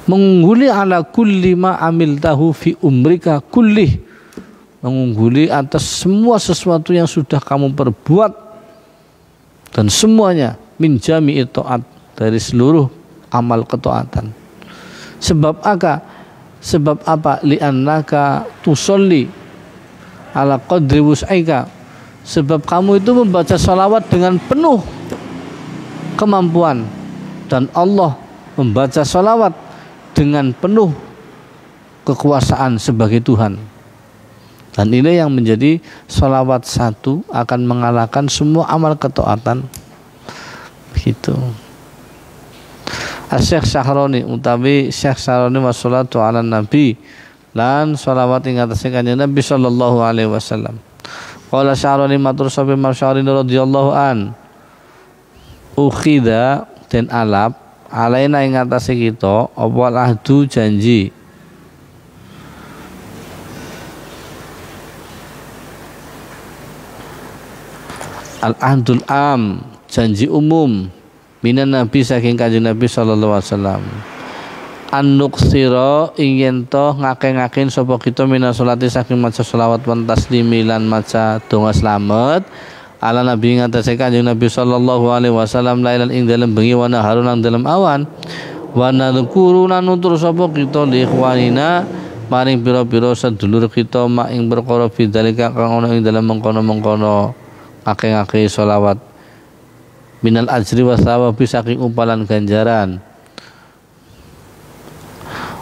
mengungguli ala kulli ma amiltahu fi umrika kullih, mengungguli atas semua sesuatu yang sudah kamu perbuat dan semuanya min jami'i taat, dari seluruh amal ketaatan. Sebab apa? Li'annaka tusolli ala qadri wus'aika, sebab kamu itu membaca salawat dengan penuh kemampuan, dan Allah membaca salawat dengan penuh kekuasaan sebagai Tuhan. Dan ini yang menjadi salawat satu akan mengalahkan semua amal ketaatan. Begitu. Syekh Syahroni utawi Syekh Syahroni wassalatu ala nabi lan salawat ing atase kanjeng Nabi sallallahu alaihi wasallam. Qala Syahroni matur sabi Masyari radhiyallahu an, ukhida den alap alaina ing atase kita apa ahdu janji, al-ahdul am, janji umum, minan nabi saking kanjeng Nabi sallallahu alaihi wasallam, an-nuksira ingin toh ngake-ngakin sapa kita minas sholati saking maca sholawat wan taslimi lan maca donga slamet ala nabi ngatasi kanjeng Nabi sallallahu alaihi wasallam lailan ing dalem bengi wa naharun nang dalem awan wa nadhkuruna nutur sapa kita li ikhwanina maring pira-pira sedulur kita mak ing perkara bidzalika kang ana ing dalem mengkono-mengkono ngake-ngake sholawat minal ajri wa thawabi saking umpalan ganjaran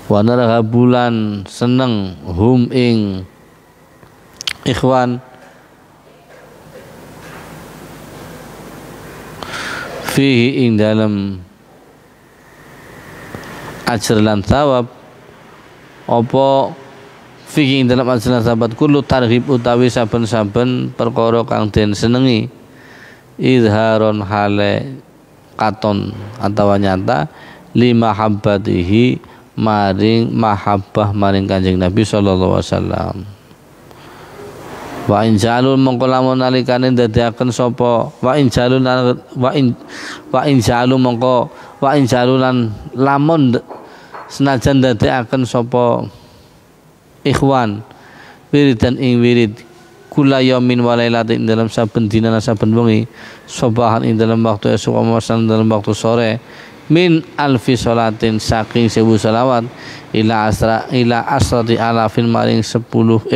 wa narhabulan seneng hum ing ikhwan fihi ing dalam ajr lan thawab apa fihi ing dalam ajr lan thawab kullu targhib utawi saben-saben perkara kang den senengi izharon hale katon atau nyata lima habbatihi maring mahabbah maring kanjeng Nabi sallallahu alaihi wasallam. Wa in jalul mongko lamun nalikane dadiaken sapa wa in jalul lan lamun senajan dadiaken sapa ikhwan wiridan ing wirid kula yaumin wa lailatin dalam saben dina lan saben wengi sabahan ing dalam waktu esuk masan dalam waktu sore min alfi salatin saking 1000 selawat ila asrati alafin maring 10.000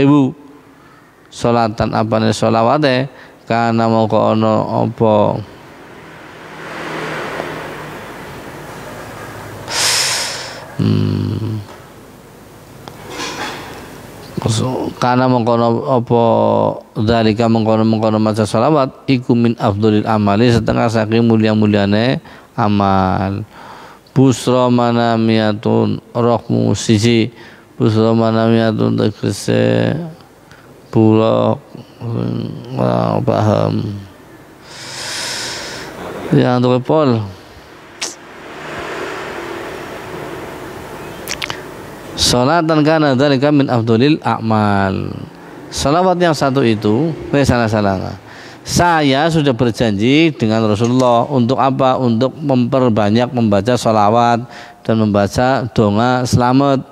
salatan apane selawate kana moko ana apa karena mengkono apa dzalika mengkono maca selawat iku min afdhalil amali setengah saking mulia-muliane amal. Busra manamiyatun rohmu siji, busra manamiyatun tegese bulak paham ya untuk Paul salatan kana dzalika min afdhalil a'mal. Salawat yang satu itu salah. Saya sudah berjanji dengan Rasulullah untuk apa? Untuk memperbanyak membaca salawat dan membaca donga selamat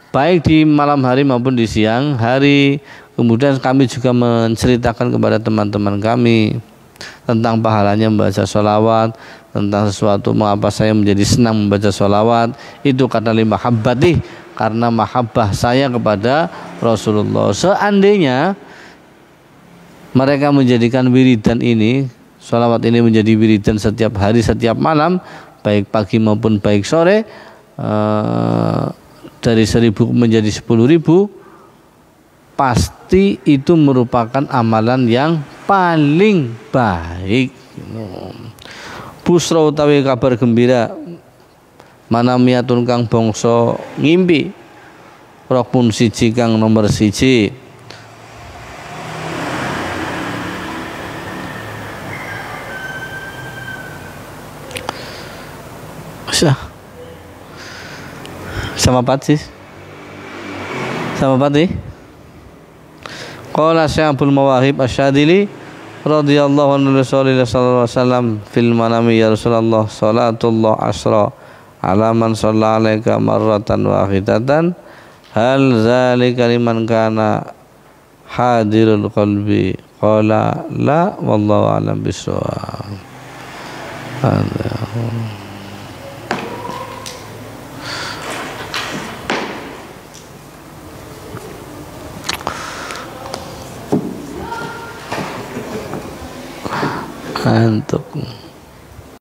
baik di malam hari maupun di siang hari. Kemudian kami juga menceritakan kepada teman-teman kami tentang pahalanya membaca salawat, tentang sesuatu mengapa saya menjadi senang membaca salawat. Itu karena lima habbati, karena mahabbah saya kepada Rasulullah. Seandainya mereka menjadikan wiridan ini, sholawat ini menjadi wiridan setiap hari, setiap malam, baik pagi maupun baik sore, dari 1000 menjadi 10.000, pasti itu merupakan amalan yang paling baik. Busra utawi kabar gembira, manamiyatun kang bangsa ngimpi, rokun siji kang nomor siji. Sama pati, sama pati. Qala Syaikhul Mawahib Asy-Syadzili radhiyallahu anhu Rasulullah sallallahu alaihi wasallam fil manami ya Rasulullah salatullah asra ala man shalla alaika marratan wahidatan hal zalika liman kana hadirul qalbi qala la wallahu a'lam bissawab. Antuk.